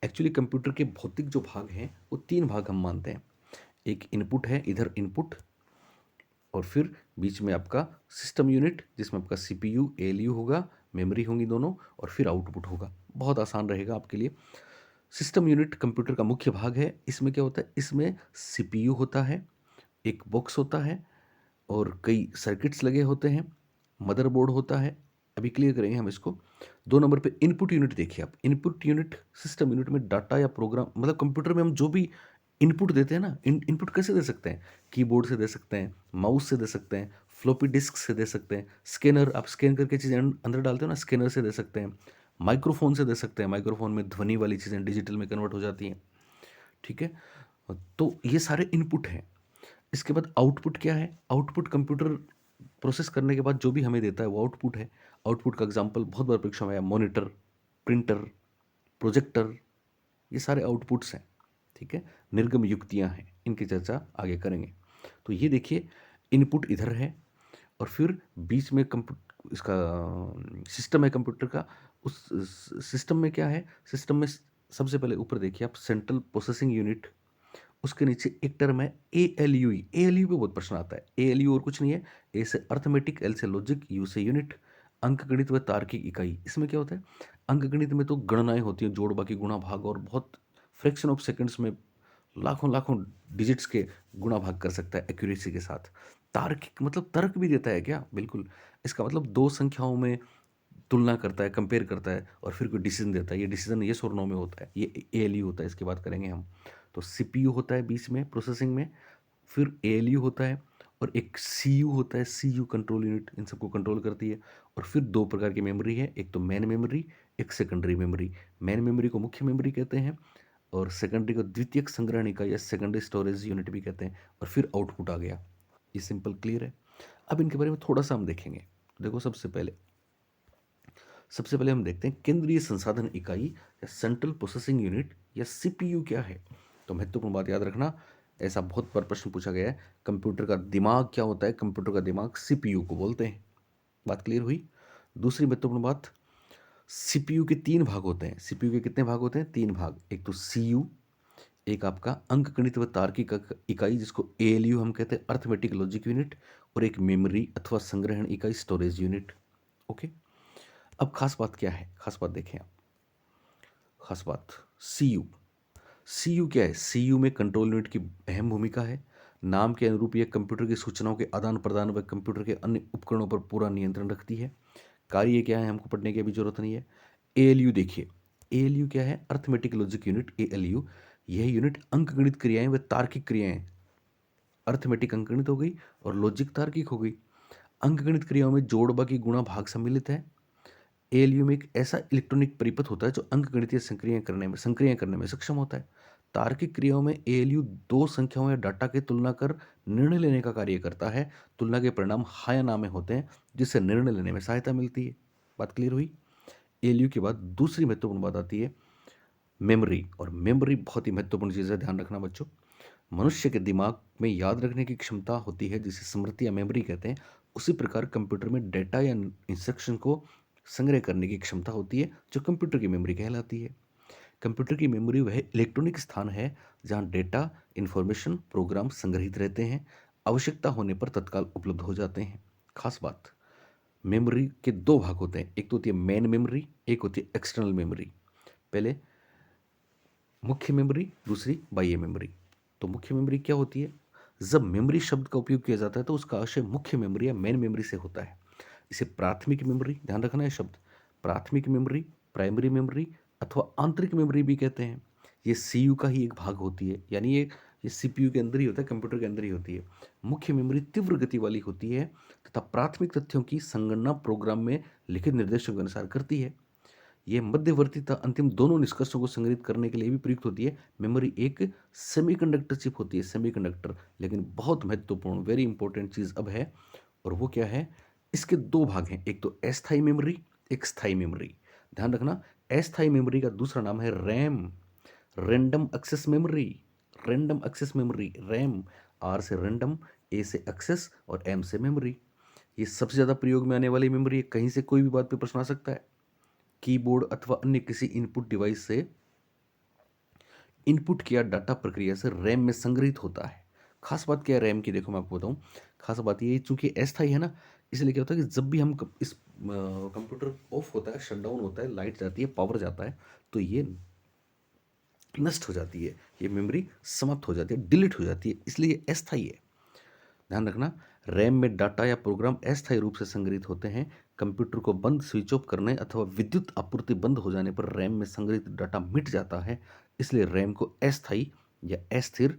एक्चुअली कंप्यूटर के भौतिक जो भाग हैं वो 3 भाग हम मानते हैं। एक इनपुट है, इधर इनपुट, और फिर बीच में आपका सिस्टम यूनिट जिसमें आपका CPU ALU होगा, मेमोरी होंगी दोनों, और फिर आउटपुट होगा। बहुत आसान रहेगा आपके लिए। सिस्टम यूनिट कंप्यूटर का मुख्य भाग है। इसमें क्या होता है, इसमें CPU होता है, एक बॉक्स होता है और कई सर्किट्स लगे होते हैं, मदरबोर्ड होता है। अभी क्लियर करेंगे हम इसको। 2 नंबर पे इनपुट यूनिट देखिए आप। इनपुट यूनिट सिस्टम यूनिट में डाटा या प्रोग्राम, मतलब कंप्यूटर में हम जो भी इनपुट देते हैं ना, इनपुट कैसे दे सकते हैं, कीबोर्ड से दे सकते हैं, माउस से दे सकते हैं, फ्लॉपी डिस्क से दे सकते हैं, स्कैनर, आप स्कैन करके चीज़ें अंदर डालते हो ना, स्कैनर से दे सकते हैं, माइक्रोफोन से दे सकते हैं, माइक्रोफोन में ध्वनि वाली चीज़ें डिजिटल में कन्वर्ट हो जाती हैं। ठीक है, तो ये सारे इनपुट हैं। इसके बाद आउटपुट क्या है, आउटपुट कंप्यूटर प्रोसेस करने के बाद जो भी हमें देता है वो आउटपुट है। आउटपुट का एग्जांपल बहुत बार परीक्षा में आया, मॉनिटर, प्रिंटर, प्रोजेक्टर, ये सारे आउटपुट्स हैं। ठीक है, निर्गम युक्तियां हैं, इनकी चर्चा आगे करेंगे। तो ये देखिए, इनपुट इधर है और फिर बीच में इसका सिस्टम है कंप्यूटर का। उस सिस्टम में क्या है, सिस्टम में सबसे पहले ऊपर देखिए आप, सेंट्रल प्रोसेसिंग यूनिट, उसके नीचे एक टर्म है ALU। ALU पे बहुत प्रश्न आता है। ALU और कुछ नहीं है, A से अर्थमेटिक, L से लॉजिक, U से यूनिट, अंकगणित व तार्किक इकाई। इसमें क्या होता है, अंकगणित में तो गणनाएं होती हैं, जोड़ बाकी गुणा भाग, और बहुत फ्रैक्शन ऑफ सेकंड्स में लाखों लाखों डिजिट्स के गुणा भाग कर सकता है एक्यूरेसी के साथ। तार्किक मतलब तर्क भी देता है क्या, बिल्कुल। इसका मतलब दो संख्याओं में तुलना करता है, कंपेयर करता है और फिर कोई डिसीजन देता है। ये डिसीजन येस और नो में होता है, ये ALU होता है, इसकी बात करेंगे हम। तो CPU होता है बीच में प्रोसेसिंग में, फिर ALU होता है, और एक CU होता है, CU कंट्रोल यूनिट, इन सबको कंट्रोल करती है। और फिर 2 प्रकार की मेमोरी है, एक तो मेन मेमोरी, एक सेकेंडरी मेमोरी। मेन मेमोरी को मुख्य मेमोरी कहते हैं और सेकेंडरी को द्वितीयक संग्रहणिका या सेकेंडरी स्टोरेज यूनिट भी कहते हैं। और फिर आउटपुट आ गया। ये सिंपल क्लियर है। अब इनके बारे में थोड़ा सा हम देखेंगे। देखो, सबसे पहले हम देखते हैं केंद्रीय संसाधन इकाई या सेंट्रल प्रोसेसिंग यूनिट या CPU क्या है। तो महत्वपूर्ण बात याद रखना, ऐसा बहुत बार प्रश्न पूछा गया है, कंप्यूटर का दिमाग क्या होता है। कंप्यूटर का दिमाग CPU को बोलते हैं। बात क्लियर हुई। दूसरी महत्वपूर्ण बात, सीपीयू के 3 भाग होते हैं। सीपीयू के कितने भाग होते हैं? 3 भाग। एक तो सीयू, एक आपका अंकगणित व तार्किक इकाई जिसको एएलयू हम कहते हैं, अर्थमेटिक लॉजिक यूनिट, और एक मेमोरी अथवा संग्रहण इकाई, स्टोरेज यूनिट। ओके। अब खास बात क्या है? खास बात देखें आप। खास बात, सीयू। सीयू क्या है? सीयू में कंट्रोल यूनिट की अहम भूमिका है। नाम के अनुरूप यह कंप्यूटर की सूचनाओं के आदान प्रदान व कंप्यूटर के अन्य उपकरणों पर पूरा नियंत्रण रखती है। कार्य क्या है हमको पढ़ने की अभी जरूरत नहीं है। एएलयू देखिए, एएलयू क्या है? Arithmetic logic unit, ALU. यह यूनिट अंकगणित क्रियाएं व तार्किक क्रियाएं, अर्थमेटिक अंकगणित हो गई और लॉजिक तार्किक हो गई। अंकगणित क्रियाओं में जोड़, बाकी, गुणा, भाग सम्मिलित है। एएलयू में एक ऐसा इलेक्ट्रॉनिक परिपथ होता है जो अंकगणितीय संक्रियाएं करने में सक्षम होता है। तार्किक क्रियाओं में एएलयू दो संख्याओं या डाटा की तुलना कर निर्णय लेने का कार्य करता है। तुलना के परिणाम हाँ या ना में होते हैं, जिससे निर्णय लेने में सहायता मिलती है। बात क्लियर हुई? एएलयू के बाद दूसरी महत्वपूर्ण बात आती है मेमोरी, और मेमोरी बहुत ही महत्वपूर्ण चीज़ है, ध्यान रखना बच्चों। मनुष्य के दिमाग में याद रखने की क्षमता होती है जिसे स्मृति या मेमोरी कहते हैं। उसी प्रकार कंप्यूटर में डेटा या इंस्ट्रक्शन को संग्रह करने की क्षमता होती है जो कंप्यूटर की मेमोरी कहलाती है। कंप्यूटर की मेमोरी वह इलेक्ट्रॉनिक स्थान है जहां डेटा, इंफॉर्मेशन, प्रोग्राम संग्रहित रहते हैं, आवश्यकता होने पर तत्काल उपलब्ध हो जाते हैं। खास बात, मेमोरी के दो भाग होते हैं, एक तो होती है मेन मेमोरी, एक होती है एक्सटर्नल मेमोरी। पहले मुख्य मेमोरी, दूसरी बाह्य मेमोरी। तो मुख्य मेमोरी क्या होती है? जब मेमोरी शब्द का उपयोग किया जाता है तो उसका आशय मुख्य मेमोरी या मेन मेमोरी से होता है। इसे प्राथमिक मेमोरी, ध्यान रखना है शब्द, प्राथमिक मेमोरी, प्राइमरी मेमोरी अथवा आंतरिक मेमोरी भी कहते हैं। ये सीयू का ही एक भाग होती है, यानी ये सीपीयू के अंदर ही होता है, कंप्यूटर के अंदर ही होती है। मुख्य मेमोरी तीव्र गति वाली होती है तथा प्राथमिक तथ्यों की संगणना प्रोग्राम में लिखित निर्देशों के अनुसार करती है। यह मध्यवर्ती तथा अंतिम दोनों निष्कर्षों को संग्रहित करने के लिए भी प्रयुक्त होती है। मेमोरी एक सेमीकंडक्टर चिप होती है, सेमीकंडक्टर। लेकिन बहुत महत्वपूर्ण, वेरी इंपॉर्टेंट चीज़ अब है, और वो क्या है? इसके दो भाग हैं, एक तो अस्थायी मेमोरी, एक स्थायी मेमोरी। ध्यान रखना, अस्थायी मेमोरी का दूसरा नाम है RAM, random access memory. Random access memory, RAM. R से रैंडम, ए से एक्सेस और एम से मेमोरी। ये सबसे ज़्यादा प्रयोग में आने वाली मेमोरी है। कहीं से कोई भी बात पे प्रश्न आ सकता है। कीबोर्ड अथवा अन्य किसी इनपुट डिवाइस से इनपुट किया डाटा प्रक्रिया से रैम में संग्रहित होता है। खास बात क्या है रैम की? देखो मैं आपको बताऊं, खास बात ये चूंकि अस्थायी है ना, इसलिए क्या होता है कि जब भी हम इस कंप्यूटर ऑफ होता है, शटडाउन होता है, लाइट जाती है, पावर जाता है, तो ये नष्ट हो जाती है, ये मेमोरी समाप्त हो जाती है, डिलीट हो जाती है, इसलिए ये अस्थायी है। ध्यान रखना, रैम में डाटा या प्रोग्राम अस्थायी रूप से संग्रहित होते हैं। कंप्यूटर को बंद, स्विच ऑफ करने अथवा विद्युत आपूर्ति बंद हो जाने पर रैम में संग्रहित डाटा मिट जाता है, इसलिए रैम को अस्थायी या अस्थिर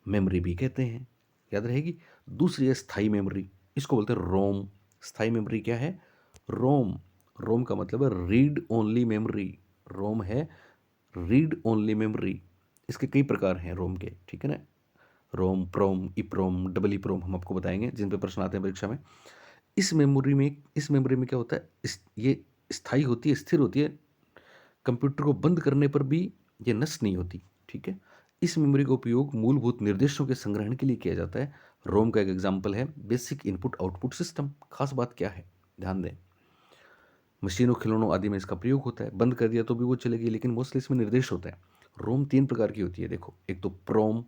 मेमोरी भी कहते हैं। याद रहेगी। दूसरी है स्थायी मेमोरी, इसको बोलते हैं रोम। स्थायी मेमोरी क्या है? रोम। रोम का मतलब है रीड ओनली मेमोरी। रोम है रीड ओनली मेमोरी। इसके कई प्रकार हैं रोम के, ठीक है ना। रोम, प्रोम, इप्रोम, डबल इप्रोम हम आपको बताएंगे जिन पे प्रश्न आते हैं परीक्षा में। इस मेमोरी में क्या होता है? ये स्थायी होती है, स्थिर होती है। कंप्यूटर को बंद करने पर भी ये नष्ट नहीं होती, ठीक है। इस मेमोरी का उपयोग मूलभूत निर्देशों के संग्रहण के लिए किया जाता है। रोम का एक एग्जाम्पल है बेसिक इनपुट आउटपुट सिस्टम। खास बात क्या है? ध्यान दें, मशीनों, खिलौनों आदि में इसका प्रयोग होता है। बंद कर दिया तो भी वो चलेगी, लेकिन मोस्टली इसमें निर्देश होता है। रोम 3 प्रकार की होती है, देखो। एक तो प्रोम।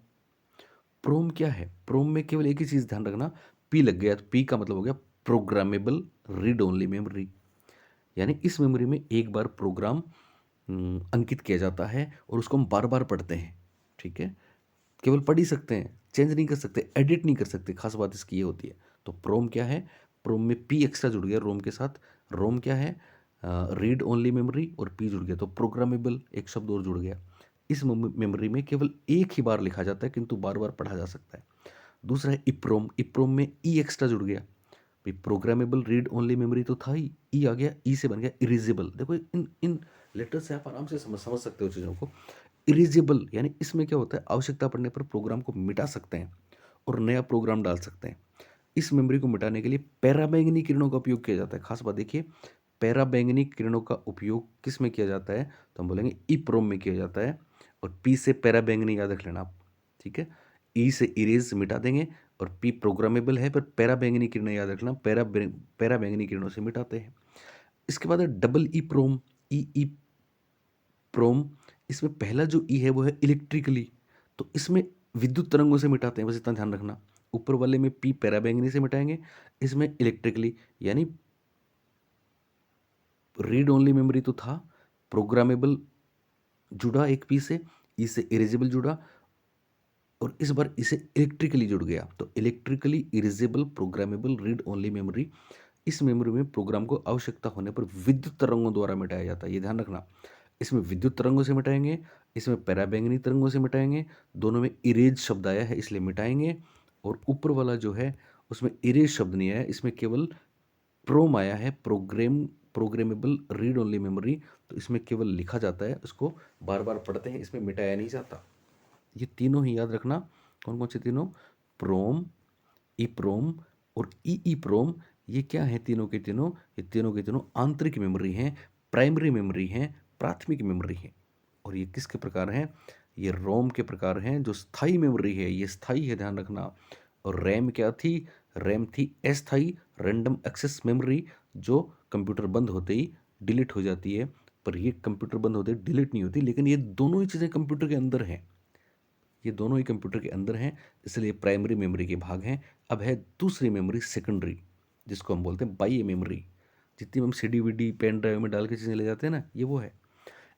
प्रोम क्या है? प्रोम में केवल एक ही चीज़ ध्यान रखना, पी लग गया तो पी का मतलब हो गया प्रोग्रामेबल रीड ओनली मेमोरी। यानी इस मेमोरी में एक बार प्रोग्राम अंकित किया जाता है और उसको हम बार बार पढ़ते हैं, ठीक है। केवल पढ़ ही सकते हैं, चेंज नहीं कर सकते, एडिट नहीं कर सकते। खास बात इसकी ये होती है। तो प्रोम क्या है? प्रोम में पी एक्स्ट्रा जुड़ गया रोम के साथ। रोम क्या है? रीड ओनली मेमोरी, और पी जुड़ गया तो प्रोग्रामेबल, एक शब्द और जुड़ गया। इस मेमोरी में केवल एक ही बार लिखा जाता है किंतु बार बार पढ़ा जा सकता है। दूसरा है इप्रोम। इप्रोम में ई एक्स्ट्रा जुड़ गया। भाई प्रोग्रामेबल रीड ओनली मेमोरी तो था ही, ई आ गया, ई से बन गया इरेजेबल। देखो इन इन लेटर से आप आराम से समझ सकते हो चीज़ों को। इरेजेबल यानी इसमें क्या होता है? आवश्यकता पड़ने पर प्रोग्राम को मिटा सकते हैं और नया प्रोग्राम डाल सकते हैं। इस मेमोरी को मिटाने के लिए पैराबैंगनी किरणों का उपयोग किया जाता है। खास बात देखिए, पैराबैंगनी किरणों का उपयोग किस में किया जाता है? तो हम बोलेंगे ईप्रोम में किया जाता है। और पी से पैराबैंगनी याद रख लेना आप, ठीक है। ई से इरेज मिटा देंगे, और पी प्रोग्रामेबल है, पर पैराबैंगनी किरणें याद रखना, पैराबैंगनी किरणों से मिटाते हैं। इसके बाद है डबल ई प्रोम, ई प्रोम। इसमें पहला जो ई है वो है इलेक्ट्रिकली, तो इसमें विद्युत तरंगों से मिटाते हैं, बस इतना ध्यान रखना। ऊपर वाले में पी पैराबैंगनी से मिटाएंगे, इसमें इलेक्ट्रिकली, यानी रीड ओनली मेमोरी तो था, प्रोग्रामेबल जुड़ा एक पी से, ई से इरेजेबल जुड़ा, और इस बार इसे इलेक्ट्रिकली जुड़ गया, तो electrically erasable programmable read only memory. इस मेमोरी में प्रोग्राम को आवश्यकता होने पर विद्युत तरंगों द्वारा मिटाया जाता है, ये ध्यान रखना। इसमें विद्युत तरंगों से मिटाएंगे, इसमें पैराबैंगनी तरंगों से मिटाएंगे, दोनों में इरेज शब्द आया है इसलिए मिटाएंगे। और ऊपर वाला जो है उसमें इरेज शब्द नहीं आया, इसमें केवल प्रोम आया है, प्रोग्रामेबल रीड ओनली मेमोरी, तो इसमें केवल लिखा जाता है, उसको बार बार पढ़ते हैं, इसमें मिटाया नहीं जाता। ये तीनों ही याद रखना। कौन कौन से तीनों? प्रोम, ई प्रोम और ई प्रोम। ये क्या है तीनों के तीनों? ये तीनों के तीनों आंतरिक मेमोरी हैं, प्राइमरी मेमोरी हैं, प्राथमिक मेमोरी हैं। और ये किसके प्रकार हैं? ये रोम के प्रकार हैं। जो स्थायी मेमोरी है ये स्थायी है, ध्यान रखना। और रैम क्या थी? रैम थी अस्थायी, रैंडम एक्सेस मेमोरी, जो कंप्यूटर बंद होते ही डिलीट हो जाती है। पर ये कंप्यूटर बंद होते ही डिलीट नहीं होती, लेकिन ये दोनों ही चीज़ें कंप्यूटर के अंदर हैं, ये दोनों ही कंप्यूटर के अंदर हैं, इसलिए प्राइमरी मेमोरी के भाग हैं। अब है दूसरी मेमोरी, सेकेंडरी, जिसको हम बोलते हैं बाह्य मेमोरी। जितनी हम C D V D pen drive में डाल के चीज़ें ले जाते हैं ना, ये वो है।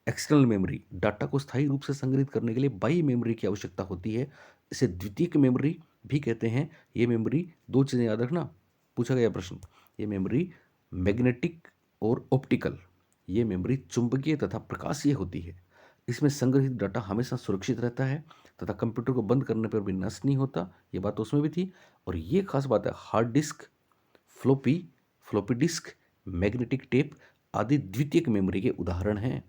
एक्सटर्नल मेमोरी, डाटा को स्थायी रूप से संग्रहित करने के लिए बाह्य मेमोरी की आवश्यकता होती है, इसे द्वितीयक मेमोरी भी कहते हैं। ये मेमोरी, दो चीज़ें याद रखना, पूछा गया प्रश्न। ये मेमोरी मैग्नेटिक और ऑप्टिकल, ये मेमोरी चुंबकीय तथा प्रकाशीय होती है। इसमें संग्रहित डाटा हमेशा सुरक्षित रहता है तथा कंप्यूटर को बंद करने पर भी नष्ट नहीं होता, ये बात तो उसमें भी थी। और ये खास बात है, hard disk, floppy floppy disk, magnetic tape आदि द्वितीयक मेमोरी के उदाहरण हैं।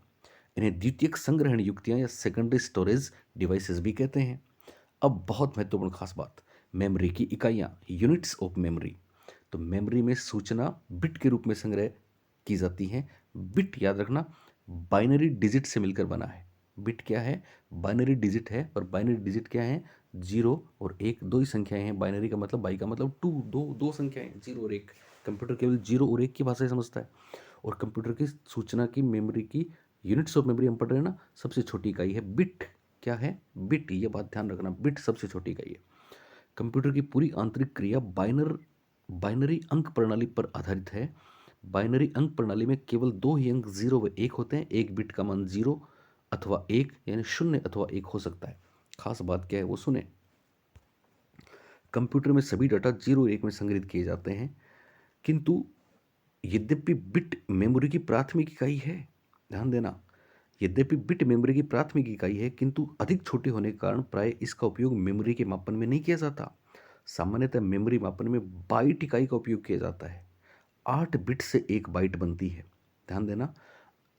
इन्हें द्वितीयक संग्रहण युक्तियां या सेकेंडरी स्टोरेज डिवाइसेस भी कहते हैं। अब बहुत महत्वपूर्ण खास बात, मेमोरी की इकाइयां, यूनिट्स ऑफ मेमोरी। तो मेमोरी में सूचना बिट के रूप में संग्रह की जाती है। बिट याद रखना, बाइनरी डिजिट से मिलकर बना है। बिट क्या है? बाइनरी डिजिट है, और बाइनरी डिजिट क्या है? जीरो और एक, दो ही संख्याएं हैं। बाइनरी का मतलब, बाई का मतलब टू, दो दो संख्याएं, जीरो और एक। कंप्यूटर केवल जीरो और एक की भाषा ही समझता है। और कंप्यूटर की सूचना की मेमोरी की यूनिट्स ऑफ मेमोरी हम पढ़ रहे हैं ना, सबसे छोटी इकाई है बिट। क्या है? बिट, ये बात ध्यान रखना, बिट सबसे छोटी इकाई है। कंप्यूटर की पूरी आंतरिक क्रिया बाइनरी अंक प्रणाली पर आधारित है। बाइनरी अंक प्रणाली में केवल दो ही अंक, जीरो व एक होते हैं। एक बिट का मान जीरो अथवा एक, यानी शून्य अथवा एक हो सकता है। खास बात क्या है वो सुने। कंप्यूटर में सभी डाटा जीरो और एक में संग्रहित किए जाते हैं, किंतु यद्यपि बिट मेमोरी की प्राथमिक इकाई है, ध्यान देना, यद्यपि बिट मेमोरी की प्राथमिक इकाई है, किंतु अधिक छोटे होने के कारण प्राय इसका उपयोग मेमोरी के मापन में नहीं किया जाता। सामान्यतः मेमोरी मापन में बाइट इकाई का उपयोग किया जाता है। 8 बिट से एक बाइट बनती है, ध्यान देना।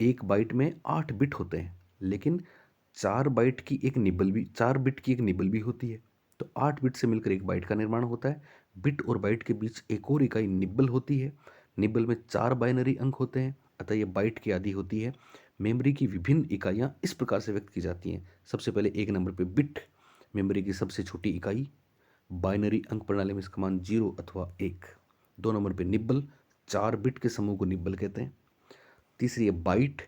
एक बाइट में 8 बिट होते हैं, लेकिन 4 बिट की एक निबल भी होती है। तो 8 बिट से मिलकर एक बाइट का निर्माण होता है। बिट और बाइट के बीच एक और इकाई निबल होती है। निबल में 4 बाइनरी अंक होते हैं, अतः यह बाइट की आधी होती है। मेमोरी की विभिन्न इकाइयाँ इस प्रकार से व्यक्त की जाती हैं। सबसे पहले एक नंबर पे बिट, मेमोरी की सबसे छोटी इकाई। बाइनरी अंक प्रणाली में इसका मान जीरो अथवा एक। दो नंबर पे निब्बल, 4 बिट के समूह को निब्बल कहते हैं। तीसरी है बाइट,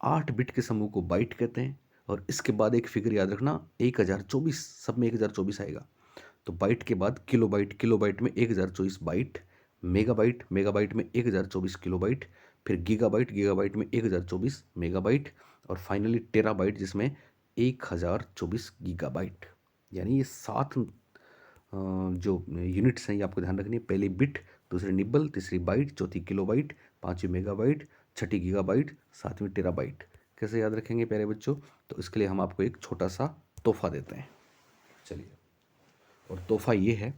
8 बिट के समूह को बाइट कहते हैं। और इसके बाद एक फिगर याद रखना, 1024, सब में 1024 आएगा। तो बाइट के बाद किलोबाइट, किलोबाइट में 1024 बाइट। मेगाबाइट, मेगाबाइट में 1024 किलोबाइट। फिर गीगाबाइट, गीगाबाइट में 1024 मेगाबाइट। और फाइनली टेराबाइट, जिसमें 1024 गीगाबाइट। यानी ये 7 जो यूनिट्स हैं, ये आपको ध्यान रखनी है। पहली बिट, दूसरी निब्बल, तीसरी बाइट, चौथी किलोबाइट, पांचवी मेगाबाइट, छठी गीगाबाइट, सातवीं टेराबाइट। कैसे याद रखेंगे प्यारे बच्चों? तो इसके लिए हम आपको एक छोटा सा तोहफा देते हैं। चलिए, और तोहफा ये है,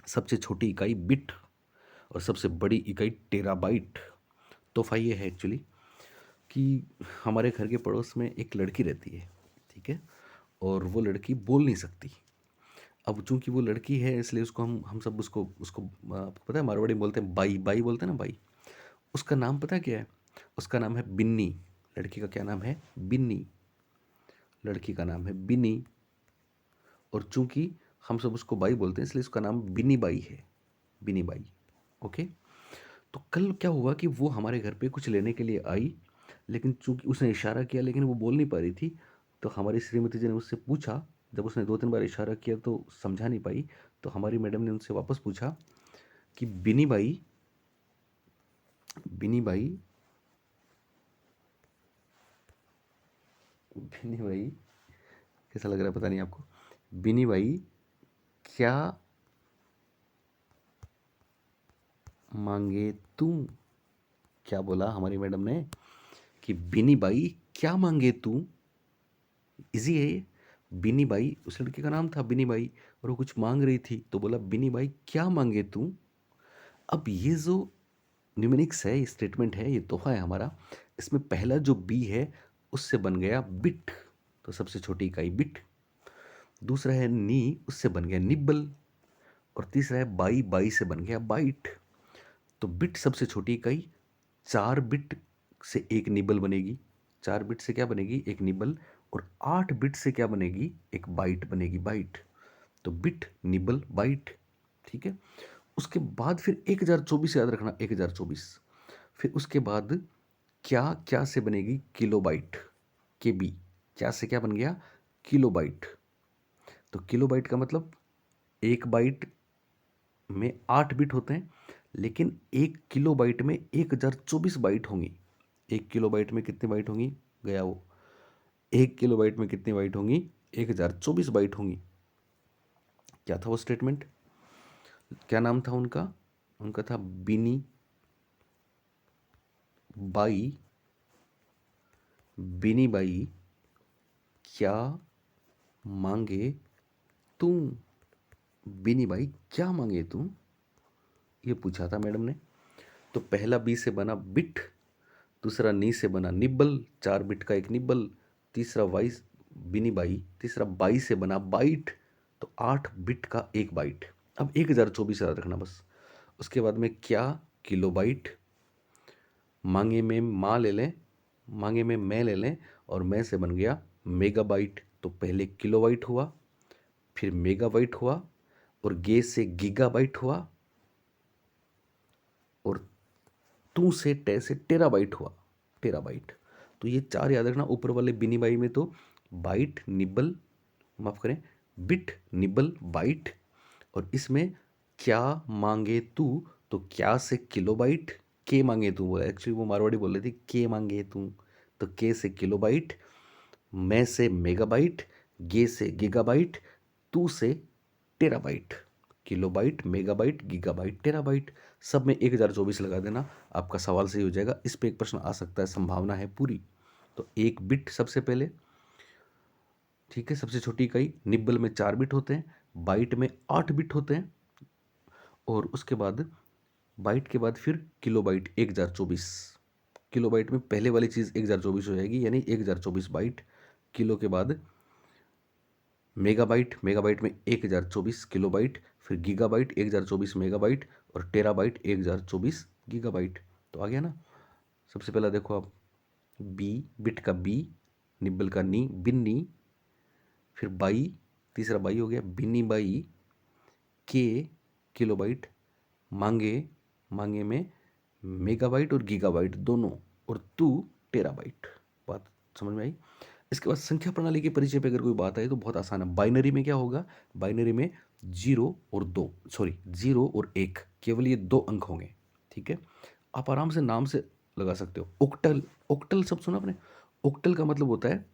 सबसे छोटी इकाई बिट और सबसे बड़ी इकाई टेराबाइट। तोहफा ये है एक्चुअली कि हमारे घर के पड़ोस में एक लड़की रहती है, ठीक है, और वो लड़की बोल नहीं सकती। अब चूंकि वो लड़की है, इसलिए उसको हम सब उसको उसको आपको पता है, मारवाड़ी में बोलते हैं बाई, बाई बोलते हैं ना, बाई। उसका नाम पता है क्या है? उसका नाम है बिन्नी। लड़की का क्या नाम है? बिन्नी। लड़की का नाम है बिन्नी। और चूंकि हम सब उसको बाई बोलते हैं, इसलिए उसका नाम बिन्नी बाई है, बिन्नी बाई। ओके। तो कल क्या हुआ कि वो हमारे घर पे कुछ लेने के लिए आई, लेकिन चूँकि उसने इशारा किया लेकिन वो बोल नहीं पा रही थी, तो हमारी श्रीमती जी ने उससे पूछा, जब उसने 2-3 बार इशारा किया तो समझा नहीं पाई, तो हमारी मैडम ने उनसे वापस पूछा कि बिनी बाई बिनी बाई कैसा लग रहा है पता नहीं आपको? बिनी बाई क्या माँगे तू? क्या बोला हमारी मैडम ने कि बिनी बाई क्या माँगे तू? ईज़ी है ये। बिनी बाई, उस लड़के का नाम था बिनी बाई और वो कुछ माँग रही थी, तो बोला बिनी बाई क्या माँगे तू? अब ये जो न्यूमेरिक्स है, ये स्टेटमेंट है, ये तोहफ़ा है हमारा, इसमें पहला जो बी है उससे बन गया बिट, तो सबसे छोटी इकाई बिट। दूसरा है नी, उससे बन गया निब्बल। और तीसरा है बाई, बाई से बन गया बाइट। तो बिट सबसे छोटी इकाई, 4 बिट से एक निबल बनेगी, 4 बिट से क्या बनेगी? एक निबल। और 8 बिट से क्या बनेगी? एक बाइट बनेगी, बाइट। तो बिट, निबल, बाइट। ठीक है। उसके बाद फिर 1024 याद रखना, 1024। फिर उसके बाद क्या क्या से बनेगी? किलोबाइट, के बी। क्या से क्या बन गया? किलोबाइट। तो किलोबाइट का मतलब एक बाइट में 8 बिट होते हैं, लेकिन 1 किलोबाइट में 1024 बाइट होंगी। 1 किलोबाइट में कितनी बाइट होंगी? गया वो। 1 किलोबाइट में कितनी बाइट होंगी? 1024 बाइट होंगी। क्या था वो स्टेटमेंट? क्या नाम था उनका? उनका था बिनी बाई। बिनी बाई क्या मांगे तू? बिनी बाई क्या मांगे तू? ये पूछा था मैडम ने। तो पहला बी से बना बिट, दूसरा नी से बना निब्बल, 4 बिट का एक निब्बल। तीसरा वाई, बिनी बाई, तीसरा बाई से बना बाइट, तो 8 बिट का एक बाइट। अब 1024 याद रखना बस। उसके बाद में क्या? किलोबाइट। मांगे में माँ ले लें, मांगे में मैं ले लें, और मैं से बन गया मेगाबाइट। तो पहले किलोबाइट हुआ, फिर मेगाबाइट हुआ, और गे से गीगाबाइट हुआ, और टू से टे से टेराबाइट हुआ, टेराबाइट। तो ये 4 याद रखना। ऊपर वाले बिनी बाई में तो बाइट, निब्बल, माफ करें, बिट, निब्बल, बाइट। और इसमें क्या मांगे तू, तो क्या से किलोबाइट, के मांगे तू बोला, एक्चुअली वो मारवाड़ी बोल रही थी, के मांगे तू, तो के से किलोबाइट, मैं से मेगाबाइट, गे से गीगाबाइट, तू से terabyte. Kilobyte, megabyte, gigabyte, terabyte. सब में 1024 लगा देना, आपका सवाल सही हो जाएगा। इस पे एक प्रश्न आ सकता है, संभावना है पूरी। तो एक बिट सबसे पहले, ठीक है, सबसे छोटी इकाई। निब्बल में 4 बिट होते हैं, बाइट में 8 बिट होते हैं, और उसके बाद बाइट के बाद फिर किलोबाइट 1024। किलोबाइट में पहले वाली चीज़ 1024 हो जाएगी, यानी 1024 बाइट। किलो के बाद मेगाबाइट, मेगाबाइट में 1024 किलोबाइट, फिर गीगाबाइट 1024 मेगाबाइट, और टेराबाइट 1024 गीगाबाइट। तो आ गया ना। सबसे पहला देखो आप, बी, बिट का बी, निब्बल का नी, बिन्नी, फिर बाई, तीसरा बाई हो गया, बिन्नी बाई, के किलोबाइट, मांगे, मांगे में मेगाबाइट और गीगाबाइट दोनों, और तू टेराबाइट। बात समझ में आई? इसके बाद संख्या प्रणाली के परिचय पे अगर कोई बात आए तो बहुत आसान है। बाइनरी में क्या होगा? बाइनरी में 0 और 2, सॉरी 0 और 1, केवल ये 2 अंक होंगे। ठीक है। आप आराम से नाम से लगा सकते हो। ओक्टल, ओक्टल सब सुना आपने? ओक्टल का मतलब होता है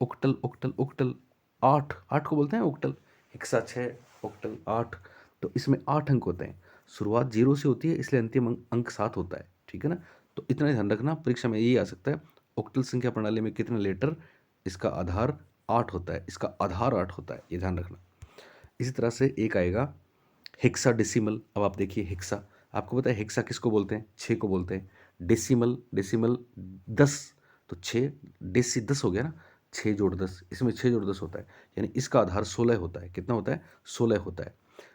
ओक्टल, ओक्टल, ओक्टल, 8, 8 को बोलते हैं ओक्टल। Hexa 6, Octal 8। तो इसमें 8 अंक होते हैं। शुरुआत 0 से होती है, इसलिए अंतिम अंक 7 होता है। ठीक है ना। तो इतना ध्यान रखना, परीक्षा में यही आ सकता है, ओक्टल संख्या प्रणाली में कितने लेटर, इसका आधार 8 होता है, इसका आधार 8 होता है, ये ध्यान रखना। इसी तरह से एक आएगा हेक्साडेसिमल। अब आप देखिए हेक्सा, आपको पता है हेक्सा किसको बोलते हैं? 6 को बोलते हैं। डेसिमल, डेसिमल 10, तो 6 डेसी 10 हो गया ना, 6 जोड़ 10, इसमें 6 जोड़ 10 होता है, यानी इसका आधार 16 होता है। कितना होता है? 16 होता है।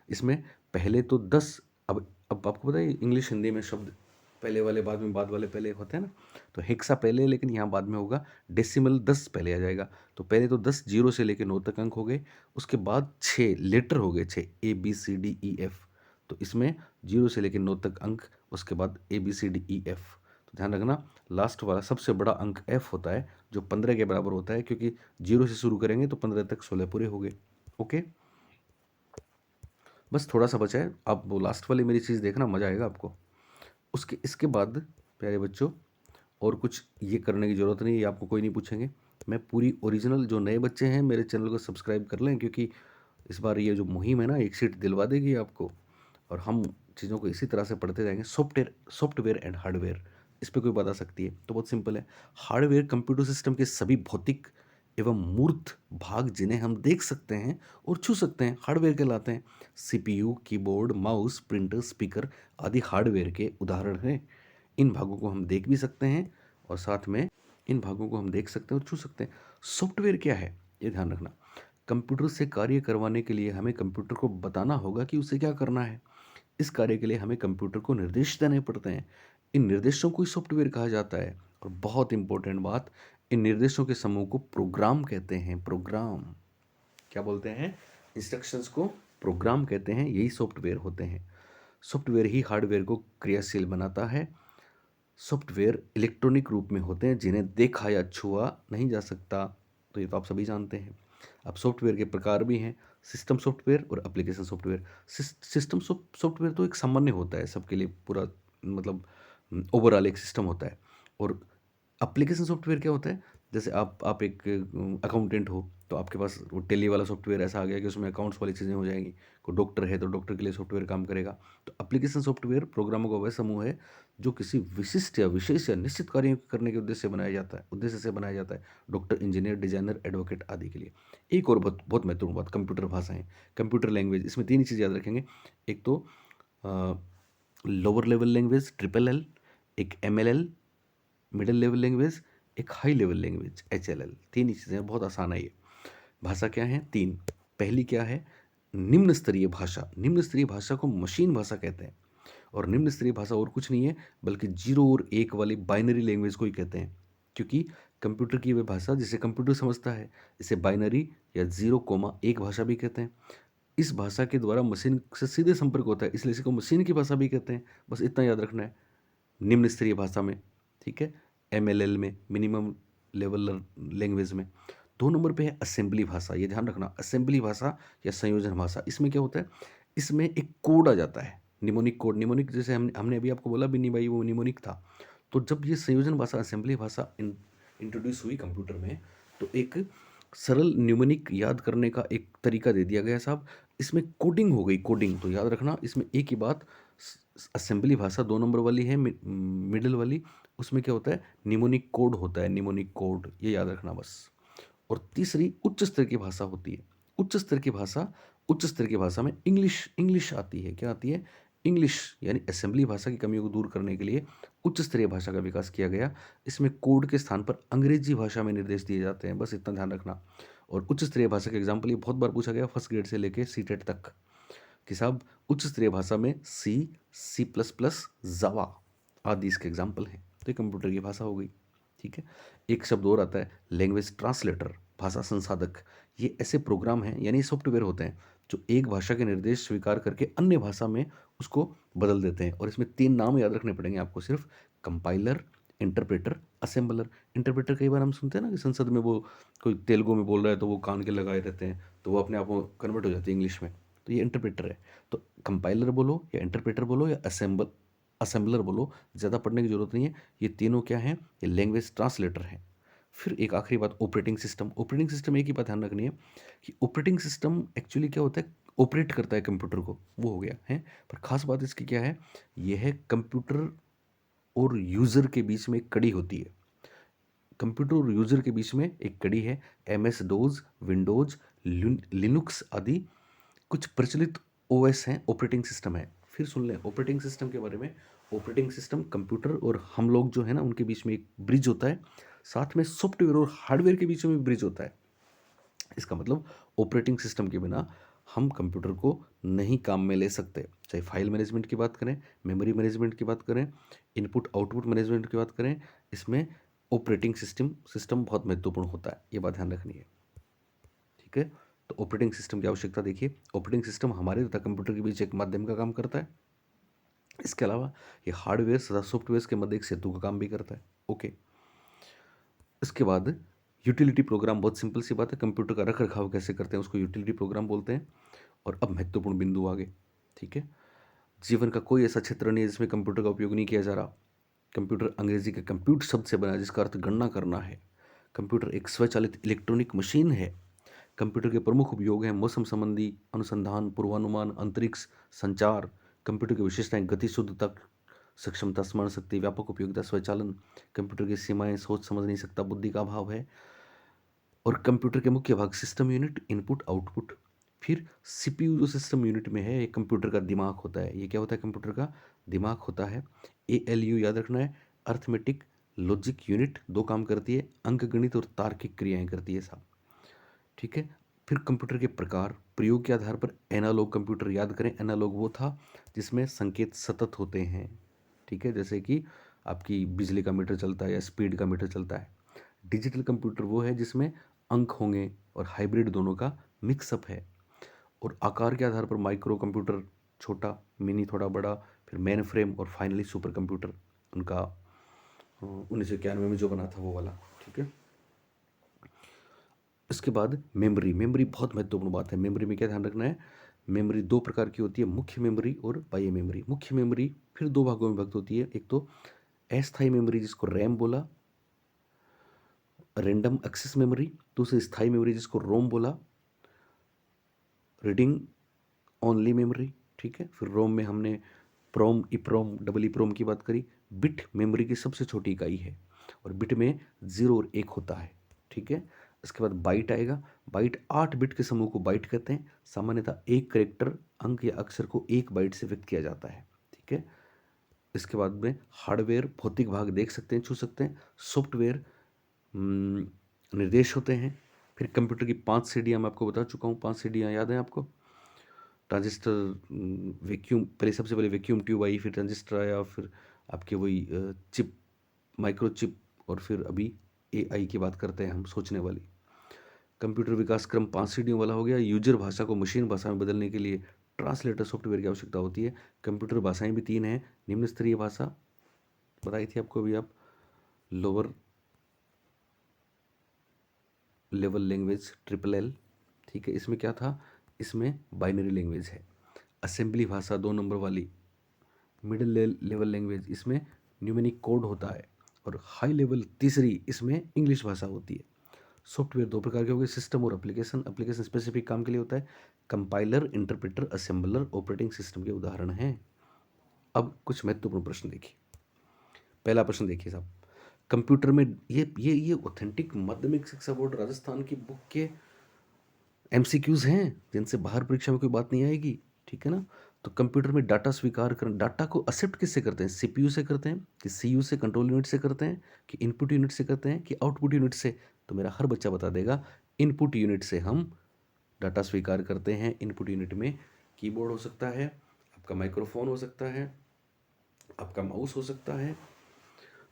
इसमें पहले तो 10, अब आपको पता है इंग्लिश हिंदी में शब्द पहले वाले बाद में, बाद वाले पहले होते हैं ना, तो हेक्सा पहले, लेकिन यहाँ बाद में होगा। डेसिमल 10 पहले आ जाएगा। तो पहले तो 10 0 से लेकर 9 तक अंक हो गए, उसके बाद 6 लेटर हो गए, 6 A B C D E F। तो इसमें 0 से लेकर 9 तक अंक, उसके बाद ABCDEF। तो ध्यान रखना लास्ट वाला सबसे बड़ा अंक F होता है, जो 15 के बराबर होता है, क्योंकि 0 से शुरू करेंगे तो 15 तक 16 पूरे हो गए। ओके, बस थोड़ा सा बचा है, आप वो लास्ट वाली मेरी चीज़ देखना, मज़ा आएगा आपको। इसके बाद प्यारे बच्चों और कुछ ये करने की ज़रूरत नहीं, ये आपको कोई नहीं पूछेंगे। मैं पूरी ओरिजिनल, जो नए बच्चे हैं मेरे चैनल को सब्सक्राइब कर लें, क्योंकि इस बार ये जो मुहिम है ना, एक सीट दिलवा देगी आपको, और हम चीज़ों को इसी तरह से पढ़ते जाएंगे। सॉफ्टवेयर एंड हार्डवेयर, इस पर कोई बता सकती है? तो बहुत सिंपल है। हार्डवेयर कंप्यूटर सिस्टम के सभी भौतिक एवं मूर्त भाग जिन्हें हम देख सकते हैं और छू सकते हैं, हार्डवेयर कहलाते हैं। CPU, keyboard, mouse, printer, speaker आदि हार्डवेयर के उदाहरण हैं। इन भागों को हम देख भी सकते हैं और साथ में इन भागों को हम देख सकते हैं और छू सकते हैं। सॉफ्टवेयर क्या है, ये ध्यान रखना। कंप्यूटर से कार्य करवाने के लिए हमें कंप्यूटर को बताना होगा कि उसे क्या करना है। इस कार्य के लिए हमें कंप्यूटर को निर्देश देने पड़ते हैं। इन निर्देशों को ही सॉफ्टवेयर कहा जाता है। और बहुत इंपॉर्टेंट बात, इन निर्देशों के समूह को प्रोग्राम कहते हैं। प्रोग्राम क्या बोलते हैं? इंस्ट्रक्शंस को प्रोग्राम कहते हैं, यही सॉफ्टवेयर होते हैं। सॉफ्टवेयर ही हार्डवेयर को क्रियाशील बनाता है। सॉफ्टवेयर इलेक्ट्रॉनिक रूप में होते हैं जिन्हें देखा या छुआ नहीं जा सकता, तो ये तो आप सभी जानते हैं। अब सॉफ्टवेयर के प्रकार भी हैं, सिस्टम सॉफ्टवेयर और एप्लीकेशन सॉफ्टवेयर। सिस्टम सॉफ्टवेयर तो एक सामान्य होता है सबके लिए, पूरा मतलब ओवरऑल एक सिस्टम होता है। और एप्लीकेशन सॉफ्टवेयर क्या होता है? जैसे आप एक अकाउंटेंट हो, तो आपके पास वो टेली वाला सॉफ्टवेयर ऐसा आ गया कि उसमें अकाउंट्स वाली चीज़ें हो जाएंगी। कोई डॉक्टर है तो डॉक्टर के लिए सॉफ्टवेयर काम करेगा। तो एप्लीकेशन सॉफ्टवेयर प्रोग्रामों का वह समूह है जो किसी विशिष्ट या विशेष या निश्चित कार्य करने के उद्देश्य से बनाया जाता है। डॉक्टर, इंजीनियर, डिजाइनर, एडवोकेट आदि के लिए। एक और बहुत बहुत महत्वपूर्ण बात, कंप्यूटर भाषाएं, कंप्यूटर लैंग्वेज। इसमें तीन ही चीज़ याद रखेंगे। एक तो लोअर लेवल लैंग्वेज LLL, एक MLL मिडिल लेवल लैंग्वेज, एक हाई लेवल लैंग्वेज HLL। तीन ही चीज़ें, बहुत आसान है ये। भाषा क्या है? तीन। पहली क्या है? निम्न स्तरीय भाषा। निम्न स्तरीय भाषा को मशीन भाषा कहते हैं। और निम्न स्तरीय भाषा और कुछ नहीं है बल्कि 0 और 1 वाली बाइनरी लैंग्वेज को ही कहते हैं, क्योंकि कंप्यूटर की वह भाषा जिसे कंप्यूटर समझता है, इसे बाइनरी या 0, 1 भाषा भी कहते हैं। इस भाषा के द्वारा मशीन से सीधे संपर्क होता है, इसलिए इसको मशीन की भाषा भी कहते हैं। बस इतना याद रखना है निम्न स्तरीय भाषा में, ठीक है। MLL में, मिनिमम लेवल लैंग्वेज में। 2 नंबर पे है असेंबली भाषा। ये ध्यान रखना, असेंबली भाषा या संयोजन भाषा। इसमें क्या होता है? इसमें एक कोड आ जाता है, निमोनिक कोड। निमोनिक जैसे हमने अभी आपको बोला बिन्नी भाई, वो निमोनिक था। तो जब ये संयोजन भाषा, असेंबली भाषा इंट्रोड्यूस हुई कंप्यूटर में, तो एक सरल न्यूमोनिक याद करने का एक तरीका दे दिया गया साहब। इसमें कोडिंग हो गई, कोडिंग। तो याद रखना इसमें एक ही बात, असेंबली भाषा 2 नंबर वाली है, मिडिल वाली, उसमें क्या होता है? निमोनिक कोड होता है, निमोनिक कोड, ये याद रखना बस। और तीसरी उच्च स्तर की भाषा होती है। उच्च स्तर की भाषा में इंग्लिश आती है। क्या आती है? इंग्लिश। यानी असेंबली भाषा की कमियों को दूर करने के लिए उच्च स्तरीय भाषा का विकास किया गया। इसमें कोड के स्थान पर अंग्रेजी भाषा में निर्देश दिए जाते हैं, बस इतना ध्यान रखना। और उच्च स्तरीय भाषा के एग्जाम्पल ये बहुत बार पूछा गया फर्स्ट ग्रेड से लेके सीटेट तक, कि साहब उच्च स्तरीय भाषा में C++, जावा आदि इसके एग्जाम्पल हैं। तो ये कंप्यूटर की भाषा हो गई, ठीक है। एक शब्द और आता है, लैंग्वेज ट्रांसलेटर, भाषा संसाधक। ये ऐसे प्रोग्राम हैं, यानी सॉफ्टवेयर होते हैं जो एक भाषा के निर्देश स्वीकार करके अन्य भाषा में उसको बदल देते हैं। और इसमें 3 नाम याद रखने पड़ेंगे आपको सिर्फ, कंपाइलर, इंटरप्रेटर, असेंबलर। इंटरप्रेटर कई बार हम सुनते हैं ना कि संसद में वो कोई तेलुगु में बोल रहा है तो वो कान के लगाए रहते हैं, तो वो अपने आप को कन्वर्ट हो जाती है इंग्लिश में, तो ये इंटरप्रेटर है। तो कंपाइलर बोलो या इंटरप्रेटर बोलो या असेंबलर बोलो, ज़्यादा पढ़ने की जरूरत नहीं है। ये तीनों क्या हैं? ये लैंग्वेज ट्रांसलेटर हैं। फिर एक आखिरी बात, ऑपरेटिंग सिस्टम। ऑपरेटिंग सिस्टम, एक ही बात ध्यान रखनी है कि ऑपरेटिंग सिस्टम एक्चुअली क्या होता है? ऑपरेट करता है कंप्यूटर को, वो हो गया है। पर खास बात इसकी क्या है? यह है कंप्यूटर और यूज़र के बीच में एक कड़ी होती है। कंप्यूटर और यूज़र के बीच में एक कड़ी है। MS DOS, विंडोज़, लिनुक्स आदि कुछ प्रचलित OS हैं, ऑपरेटिंग सिस्टम है। फिर सुन लें ऑपरेटिंग सिस्टम के बारे में। ऑपरेटिंग सिस्टम कंप्यूटर और हम लोग जो है ना, उनके बीच में एक ब्रिज होता है। साथ में सॉफ्टवेयर और हार्डवेयर के बीच में भी ब्रिज होता है। इसका मतलब ऑपरेटिंग सिस्टम के बिना हम कंप्यूटर को नहीं काम में ले सकते। चाहे फाइल मैनेजमेंट की बात करें, मेमोरी मैनेजमेंट की बात करें, इनपुट आउटपुट मैनेजमेंट की बात करें, इसमें ऑपरेटिंग सिस्टम बहुत महत्वपूर्ण होता है। ये बात ध्यान रखनी है, ठीक है। तो ऑपरेटिंग सिस्टम की आवश्यकता देखिए। ऑपरेटिंग सिस्टम हमारे तथा कंप्यूटर के बीच एक माध्यम का काम करता है। इसके अलावा ये हार्डवेयर तथा सॉफ्टवेयर के मध्य एक सेतु का काम भी करता है। ओके, इसके बाद यूटिलिटी प्रोग्राम, बहुत सिंपल सी बात है, कंप्यूटर का रख रखाव कैसे करते हैं उसको यूटिलिटी प्रोग्राम बोलते हैं। और अब महत्वपूर्ण बिंदु आगे, ठीक है। जीवन का कोई ऐसा क्षेत्र नहीं है जिसमें कंप्यूटर का उपयोग नहीं किया जा रहा। कंप्यूटर अंग्रेजी के कंप्यूट शब्द से बना है जिसका अर्थ गणना करना है। कंप्यूटर एक स्वचालित इलेक्ट्रॉनिक मशीन है। कंप्यूटर के प्रमुख उपयोग हैं मौसम संबंधी अनुसंधान, पूर्वानुमान, अंतरिक्ष, संचार। कंप्यूटर की विशेषताएं गति, शुद्धता, सक्षमता, स्मरण शक्ति, व्यापक उपयोगिता, स्वचालन। कंप्यूटर की सीमाएं सोच समझ नहीं सकता, बुद्धि का अभाव है। और कंप्यूटर के मुख्य भाग सिस्टम यूनिट, इनपुट आउटपुट। फिर सीपीयू जो सिस्टम यूनिट में है, ये कंप्यूटर का दिमाग होता है। ये क्या होता है? कंप्यूटर का दिमाग होता है। एएलयू याद रखना है, अर्थमेटिक लॉजिक यूनिट, दो काम करती है, अंकगणित और तार्किक क्रियाएं करती है साहब, ठीक है। फिर कंप्यूटर के प्रकार, प्रयोग के आधार पर एनालॉग कंप्यूटर याद करें। एनालॉग वो था जिसमें संकेत सतत होते हैं, ठीक है, जैसे कि आपकी बिजली का मीटर चलता है या स्पीड का मीटर चलता है। डिजिटल कंप्यूटर वो है जिसमें अंक होंगे और हाइब्रिड दोनों का मिक्सअप है। और आकार के आधार पर माइक्रो कंप्यूटर छोटा, मिनी थोड़ा बड़ा, फिर मेन फ्रेम और फाइनली सुपर कंप्यूटर, उनका 1991 में जो बना था वो वाला, ठीक है। इसके बाद मेमोरी, मेमोरी बहुत महत्वपूर्ण बात है। मेमोरी में क्या ध्यान रखना है? मेमोरी दो प्रकार की होती है, मुख्य मेमोरी और बाह्य मेमोरी। मुख्य मेमोरी फिर दो भागों में विभक्त होती है, एक तो अस्थायी मेमोरी जिसको रैम बोला, रैंडम एक्सेस मेमोरी। दूसरी स्थायी मेमोरी जिसको रोम बोला, रीडिंग ओनली मेमोरी, ठीक है। फिर रोम में हमने प्रोम, इप्रोम, डबल इप्रोम की बात करी। बिट मेमोरी की सबसे छोटी इकाई है और बिट में 0 और 1 होता है, ठीक है। इसके बाद बाइट आएगा। बाइट 8 बिट के समूह को बाइट कहते हैं। सामान्यतः एक कैरेक्टर, अंक या अक्षर को एक बाइट से व्यक्त किया जाता है, ठीक है। इसके बाद में हार्डवेयर, भौतिक भाग देख सकते हैं, छू सकते हैं। सॉफ्टवेयर, निर्देश होते हैं। फिर कंप्यूटर की 5 सीढ़ियाँ मैं आपको बता चुका हूँ। 5 सीढ़ियाँ याद हैं आपको? ट्रांजिस्टर, वैक्यूम, पहले सबसे पहले वैक्यूम ट्यूब आई, फिर ट्रांजिस्टर आया, फिर आपके वही चिप, माइक्रो चिप, और फिर अभी एआई की बात करते हैं हम, सोचने वाली। कंप्यूटर विकास क्रम 5 सीढ़ियों वाला हो गया। यूजर भाषा को मशीन भाषा में बदलने के लिए ट्रांसलेटर सॉफ्टवेयर की आवश्यकता होती है। कंप्यूटर भाषाएं भी 3 हैं। निम्न स्तरीय भाषा बताई थी आपको अभी, आप lower level language triple L, ठीक है। इसमें क्या था? इसमें बाइनरी लैंग्वेज है। असेंबली भाषा 2 नंबर वाली, मिडिल लेवल लैंग्वेज, इसमें न्यूमेरिक कोड होता है। और हाई लेवल तीसरी, इसमें इंग्लिश भाषा होती है। सॉफ्टवेयर दो प्रकार के हो गए, सिस्टम और एप्लीकेशन। एप्लीकेशन स्पेसिफिक काम के लिए होता है। Compiler, interpreter, assembler operating system के उदाहरण हैं। अब कुछ महत्वपूर्ण प्रश्न देखिए। पहला प्रश्न देखिए साहब, कंप्यूटर में ये ऑथेंटिक माध्यमिक शिक्षा बोर्ड राजस्थान की बुक के एमसीक्यूज हैं जिनसे बाहर परीक्षा में कोई बात नहीं आएगी, ठीक है ना। तो कंप्यूटर में डाटा स्वीकार कर, डाटा को एक्सेप्ट किससे करते हैं? सीपीयू से करते हैं कि सीयू से, कंट्रोल यूनिट से करते हैं कि इनपुट यूनिट से करते हैं कि आउटपुट यूनिट से? तो मेरा हर बच्चा बता देगा, इनपुट यूनिट से हम डाटा स्वीकार करते हैं। इनपुट यूनिट में कीबोर्ड हो सकता है, आपका माइक्रोफोन हो सकता है, आपका माउस हो सकता है।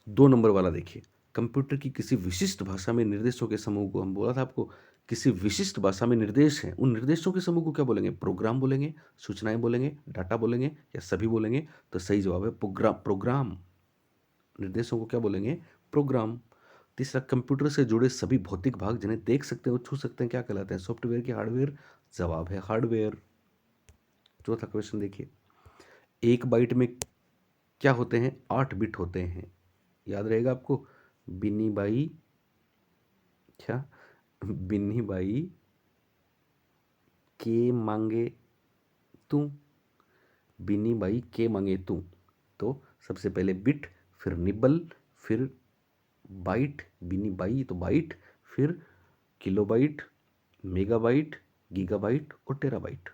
2 नंबर वाला देखिए, कंप्यूटर की किसी विशिष्ट भाषा में निर्देशों के समूह को, हम बोला था आपको, किसी विशिष्ट भाषा में निर्देश हैं, उन निर्देशों के समूह को क्या बोलेंगे? प्रोग्राम बोलेंगे, सूचनाएं बोलेंगे, डाटा बोलेंगे, या सभी बोलेंगे? तो सही जवाब है प्रोग्राम। प्रोग्राम निर्देशों को क्या बोलेंगे? प्रोग्राम। तीसरा, कंप्यूटर से जुड़े सभी भौतिक भाग जिन्हें देख सकते हैं और छू सकते हैं क्या कहलाते हैं? सॉफ्टवेयर की हार्डवेयर? जवाब है हार्डवेयर। चौथा क्वेश्चन देखिए, एक बाइट में क्या होते हैं? 8 बिट होते हैं, याद रहेगा आपको। बिन्नी बाई, क्या? बिन्नी बाई के मांगे तू, बिन्नी बाई के मांगे तू। तो सबसे पहले बिट, फिर निबल, फिर बाइट, बिन्नी बाई तो बाइट, फिर किलोबाइट, मेगाबाइट, गीगाबाइट और टेराबाइट।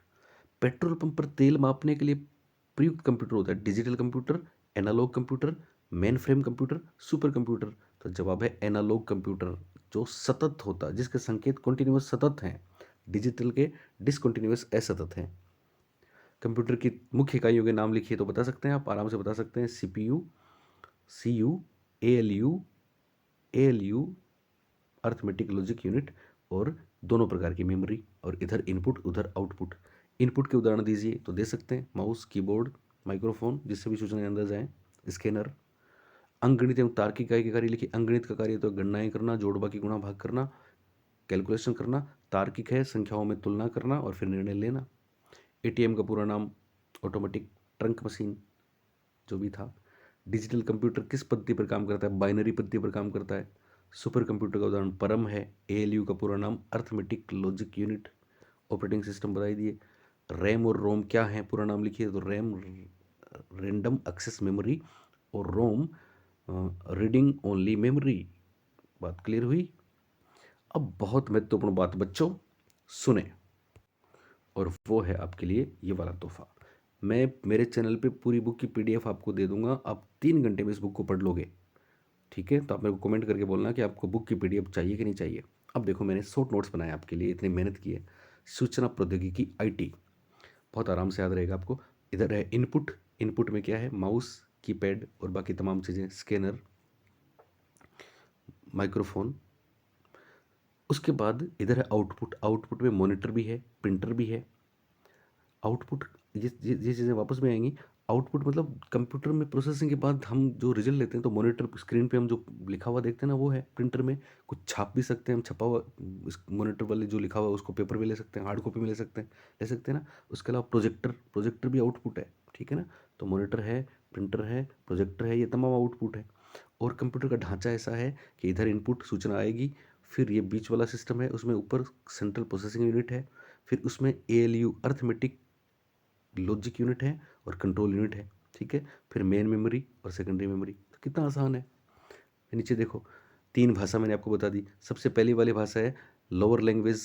पेट्रोल पंप पर तेल मापने के लिए प्रयुक्त कंप्यूटर होता है digital computer, analogue computer, mainframe computer, supercomputer. तो जवाब है एनालॉग कंप्यूटर, जो सतत होता है, जिसके संकेत कॉन्टिन्यूस सतत हैं। डिजिटल के डिसकॉन्टिन्यूस असतत हैं। कंप्यूटर की मुख्य इकाइयों के नाम लिखिए तो बता सकते हैं, आप आराम से बता सकते हैं। CPU, CU, ALU, ALU arithmetic logic unit, और दोनों प्रकार की मेमोरी, और इधर इनपुट उधर आउटपुट। इनपुट के उदाहरण दीजिए तो दे सकते हैं, माउस, कीबोर्ड, माइक्रोफोन जिससे भी सूचनाएं अंदर जाएं, स्कैनर, अंकगणित एवं तार्किक इकाई के कार्य लिखिए। अंकगणित का कार्य तो गणनाएं करना, जोड़ बाकी गुणा भाग करना, कैलकुलेशन करना। तार्किक है संख्याओं में तुलना करना और फिर निर्णय लेना। एटीएम का पूरा नाम ऑटोमेटिक ट्रंक मशीन जो भी था। डिजिटल कंप्यूटर किस पद्धति पर काम करता है? बाइनरी पद्धति पर काम करता है। सुपर कंप्यूटर का उदाहरण परम है। एएलयू का पूरा नाम arithmetic logic unit. Operating system बताई दिए। रैम और रोम क्या है? पूरा नाम लिखिए। तो रैम रैंडम एक्सेस मेमोरी और रोम रीडिंग ओनली मेमोरी। बात क्लियर हुई? अब बहुत महत्वपूर्ण बात बच्चों सुने, और वो है आपके लिए ये वाला तोहफा। मैं मेरे चैनल पे पूरी बुक की पीडीएफ आपको दे दूंगा, आप 3 घंटे में इस बुक को पढ़ लोगे। ठीक है, तो आप मेरे को कमेंट करके बोलना कि आपको बुक की पीडीएफ चाहिए कि नहीं चाहिए। अब देखो, मैंने शॉर्ट नोट्स बनाए आपके लिए, इतनी मेहनत की है। सूचना प्रौद्योगिकी आईटी, बहुत आराम से याद रहेगा आपको। इधर है इनपुट। इनपुट में क्या है? माउस, कीपैड और बाकी तमाम चीज़ें, स्कैनर, माइक्रोफोन। उसके बाद इधर है आउटपुट। आउटपुट में मॉनिटर भी है, प्रिंटर भी है। आउटपुट, ये चीज़ें वापस में आएंगी। आउटपुट मतलब कंप्यूटर में प्रोसेसिंग के बाद हम जो रिजल्ट लेते हैं, तो मॉनिटर स्क्रीन पे हम जो लिखा हुआ देखते हैं ना, वो है। प्रिंटर में कुछ छाप भी सकते हैं हम, छपा हुआ मॉनिटर वाले जो लिखा हुआ है उसको पेपर भी ले सकते हैं, हार्ड कॉपी में ले सकते हैं ना। उसके अलावा प्रोजेक्टर, प्रोजेक्टर भी आउटपुट है। ठीक है ना। तो मॉनिटर है, प्रिंटर है, प्रोजेक्टर है, ये तमाम आउटपुट है। और कंप्यूटर का ढांचा ऐसा है कि इधर इनपुट सूचना आएगी, फिर ये बीच वाला सिस्टम है, उसमें ऊपर सेंट्रल प्रोसेसिंग यूनिट है, फिर उसमें एएलयू अर्थमेटिक लॉजिक यूनिट है और कंट्रोल यूनिट है। ठीक है, फिर मेन मेमोरी और सेकेंडरी मेमोरी। तो कितना आसान है। नीचे देखो, 3 भाषा मैंने आपको बता दी। सबसे पहली वाली भाषा है lower language,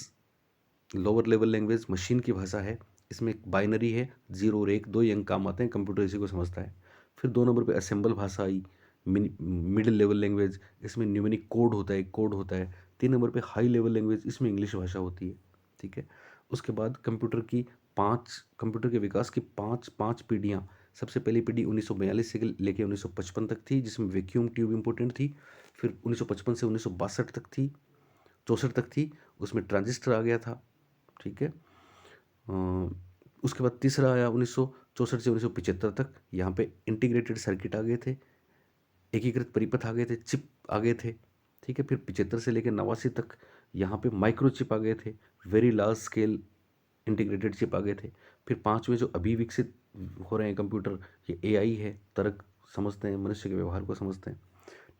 lower level language, machine की भाषा है। इसमें बाइनरी है, 0 और 1, 2 ही अंक काम आते हैं, कंप्यूटर इसी को समझता है। फिर 2 नंबर पे असेंबल भाषा आई, मिडिल लेवल लैंग्वेज, इसमें न्यूमेरिक कोड होता है, कोड होता है। 3 नंबर पे हाई लेवल लैंग्वेज, इसमें इंग्लिश भाषा होती है। ठीक है। उसके बाद कंप्यूटर के विकास की पाँच पाँच पीढ़ियाँ। सबसे पहली पीढ़ी 1942 से लेके 1955 तक थी, जिसमें वैक्यूम ट्यूब इंपॉर्टेंट थी। फिर 1955 से 1962 तक थी, 64 तक थी, उसमें ट्रांजिस्टर आ गया था। ठीक है। उसके बाद तीसरा आया 1964 से 1975 तक, यहाँ पे इंटीग्रेटेड सर्किट आ गए थे, एकीकृत परिपथ आ गए थे, चिप आ गए थे। ठीक है। फिर 75 से लेकर 89 तक यहाँ पे माइक्रो चिप आ गए थे, very large scale integrated chip आ गए थे। फिर पांचवें जो अभी विकसित हो रहे हैं कंप्यूटर, ये एआई है, तर्क समझते हैं, मनुष्य के व्यवहार को समझते हैं।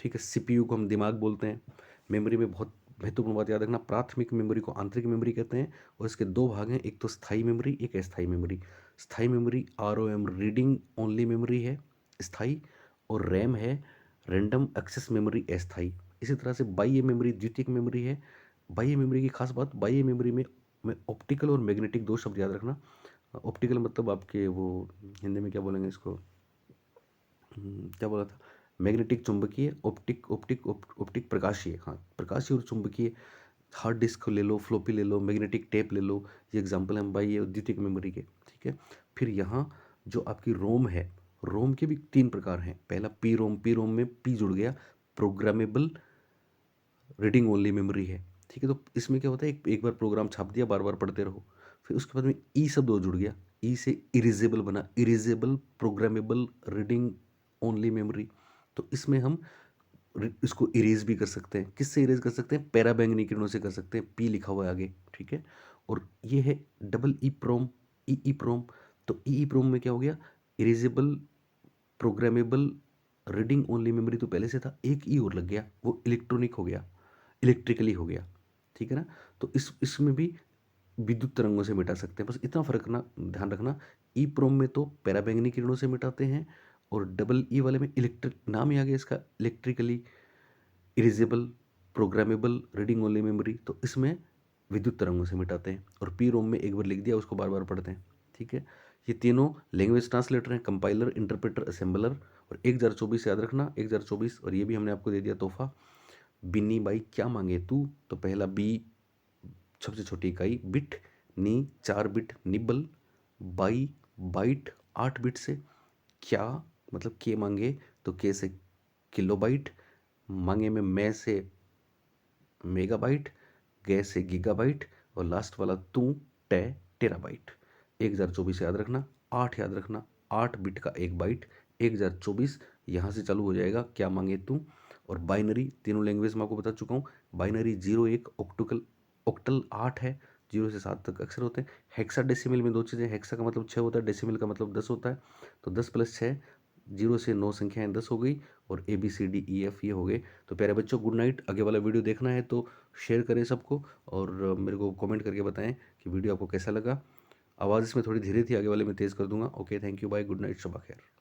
ठीक है। सीपीयू को हम दिमाग बोलते हैं। मेमोरी में बहुत महत्वपूर्ण बात याद रखना, प्राथमिक मेमोरी को आंतरिक मेमोरी कहते हैं, और इसके 2 भाग हैं, एक तो स्थायी मेमोरी, एक अस्थायी मेमोरी। स्थायी memory ROM, reading only memory है, स्थायी। और रैम है, रैंडम एक्सेस मेमोरी, अस्थायी। इसी तरह से बाह्य मेमोरी द्वितीयक मेमोरी है। बाह्य मेमोरी की खास बात, बाह्य मेमोरी में ऑप्टिकल और मैग्नेटिक 2 शब्द याद रखना। ऑप्टिकल मतलब आपके वो, हिंदी में क्या बोलेंगे इसको, क्या बोला था, मैग्नेटिक चुंबकीय, ऑप्टिक प्रकाशीय। हाँ, प्रकाशीय और चुंबकीय। हार्ड डिस्क ले लो, फ्लोपी ले लो, मैग्नेटिक टेप ले लो, ये एग्जाम्पल हैं बाह्य द्वितीयक मेमोरी के। ठीक है। फिर यहाँ जो आपकी रोम है, रोम के भी 3 प्रकार हैं। पहला पी रोम, पी रोम में पी जुड़ गया, प्रोग्रामेबल रीडिंग ओनली मेमोरी है। ठीक है। तो इसमें क्या होता है, एक बार प्रोग्राम छाप दिया, बार बार पढ़ते रहो। फिर उसके बाद में ई शब्द और जुड़ गया, ई से इरेजेबल बना, erasable programmable reading only memory. तो इसमें हम इसको इरेज भी कर सकते हैं। किससे इरेज कर सकते हैं? पैराबैंगनी किरणों से कर सकते हैं, पी लिखा हुआ है आगे। ठीक है। और ये है डबल ई प्रोम, ई प्रोम। तो ई प्रोम में क्या हो गया, erasable programmable reading only memory तो पहले से था, एक ई और लग गया, वो इलेक्ट्रॉनिक हो गया, इलेक्ट्रिकली हो गया। ठीक है ना। तो इसमें भी विद्युत तरंगों से मिटा सकते हैं, बस इतना फर्क ना ध्यान रखना। ई प्रोम में तो पैराबैंगनी किरणों से मिटाते हैं, और डबल ई वाले में इलेक्ट्रिक, नाम ही आ गया इसका, electrically erasable programmable reading only memory, तो इसमें विद्युत तरंगों से मिटाते हैं। और पी रोम में एक बार लिख दिया, उसको बार बार पढ़ते हैं। ठीक है। ये तीनों लैंग्वेज ट्रांसलेटर हैं, कंपाइलर, इंटरप्रेटर, असेंबलर। और 1024 याद रखना, 1024। और ये भी हमने आपको दे दिया तोहफा। बिन्नी बाई क्या मांगे तू, तो पहला बी सबसे छोटी इकाई, बिट, नी 4 बिट निबल, बाई बाइट 8 बिट से, क्या मतलब के मांगे, तो के से किलोबाइट, मांगे में मैं से मेगाबाइट, गै से गीगाबाइट, और लास्ट वाला तू टे टेराबाइट। 1024 याद रखना, 8 याद रखना, 8 बिट का एक बाइट 1024 यहाँ से चालू हो जाएगा, क्या मांगे तू। और बाइनरी तीनों लैंग्वेज में आपको बता चुका हूँ। बाइनरी 01 ऑक्टल 8 है, 0 से 7 तक अक्षर होते हैं। हेक्सा डेसिमल में दो चीज़ें, हेक्सा का मतलब 6 होता है, डेसिमल का मतलब 10 होता है। तो 10 + 6 0 से 9 संख्याएं 10 हो गई, और ABCDEF ये हो गए। तो प्यारे बच्चों, गुड नाइट। आगे वाला वीडियो देखना है तो शेयर करें सबको, और मेरे को कमेंट करके बताएं कि वीडियो आपको कैसा लगा। आवाज़ इसमें थोड़ी धीरे थी, आगे वाले में तेज़ कर दूंगा। Okay, thank you, bye, good night, शब खैर।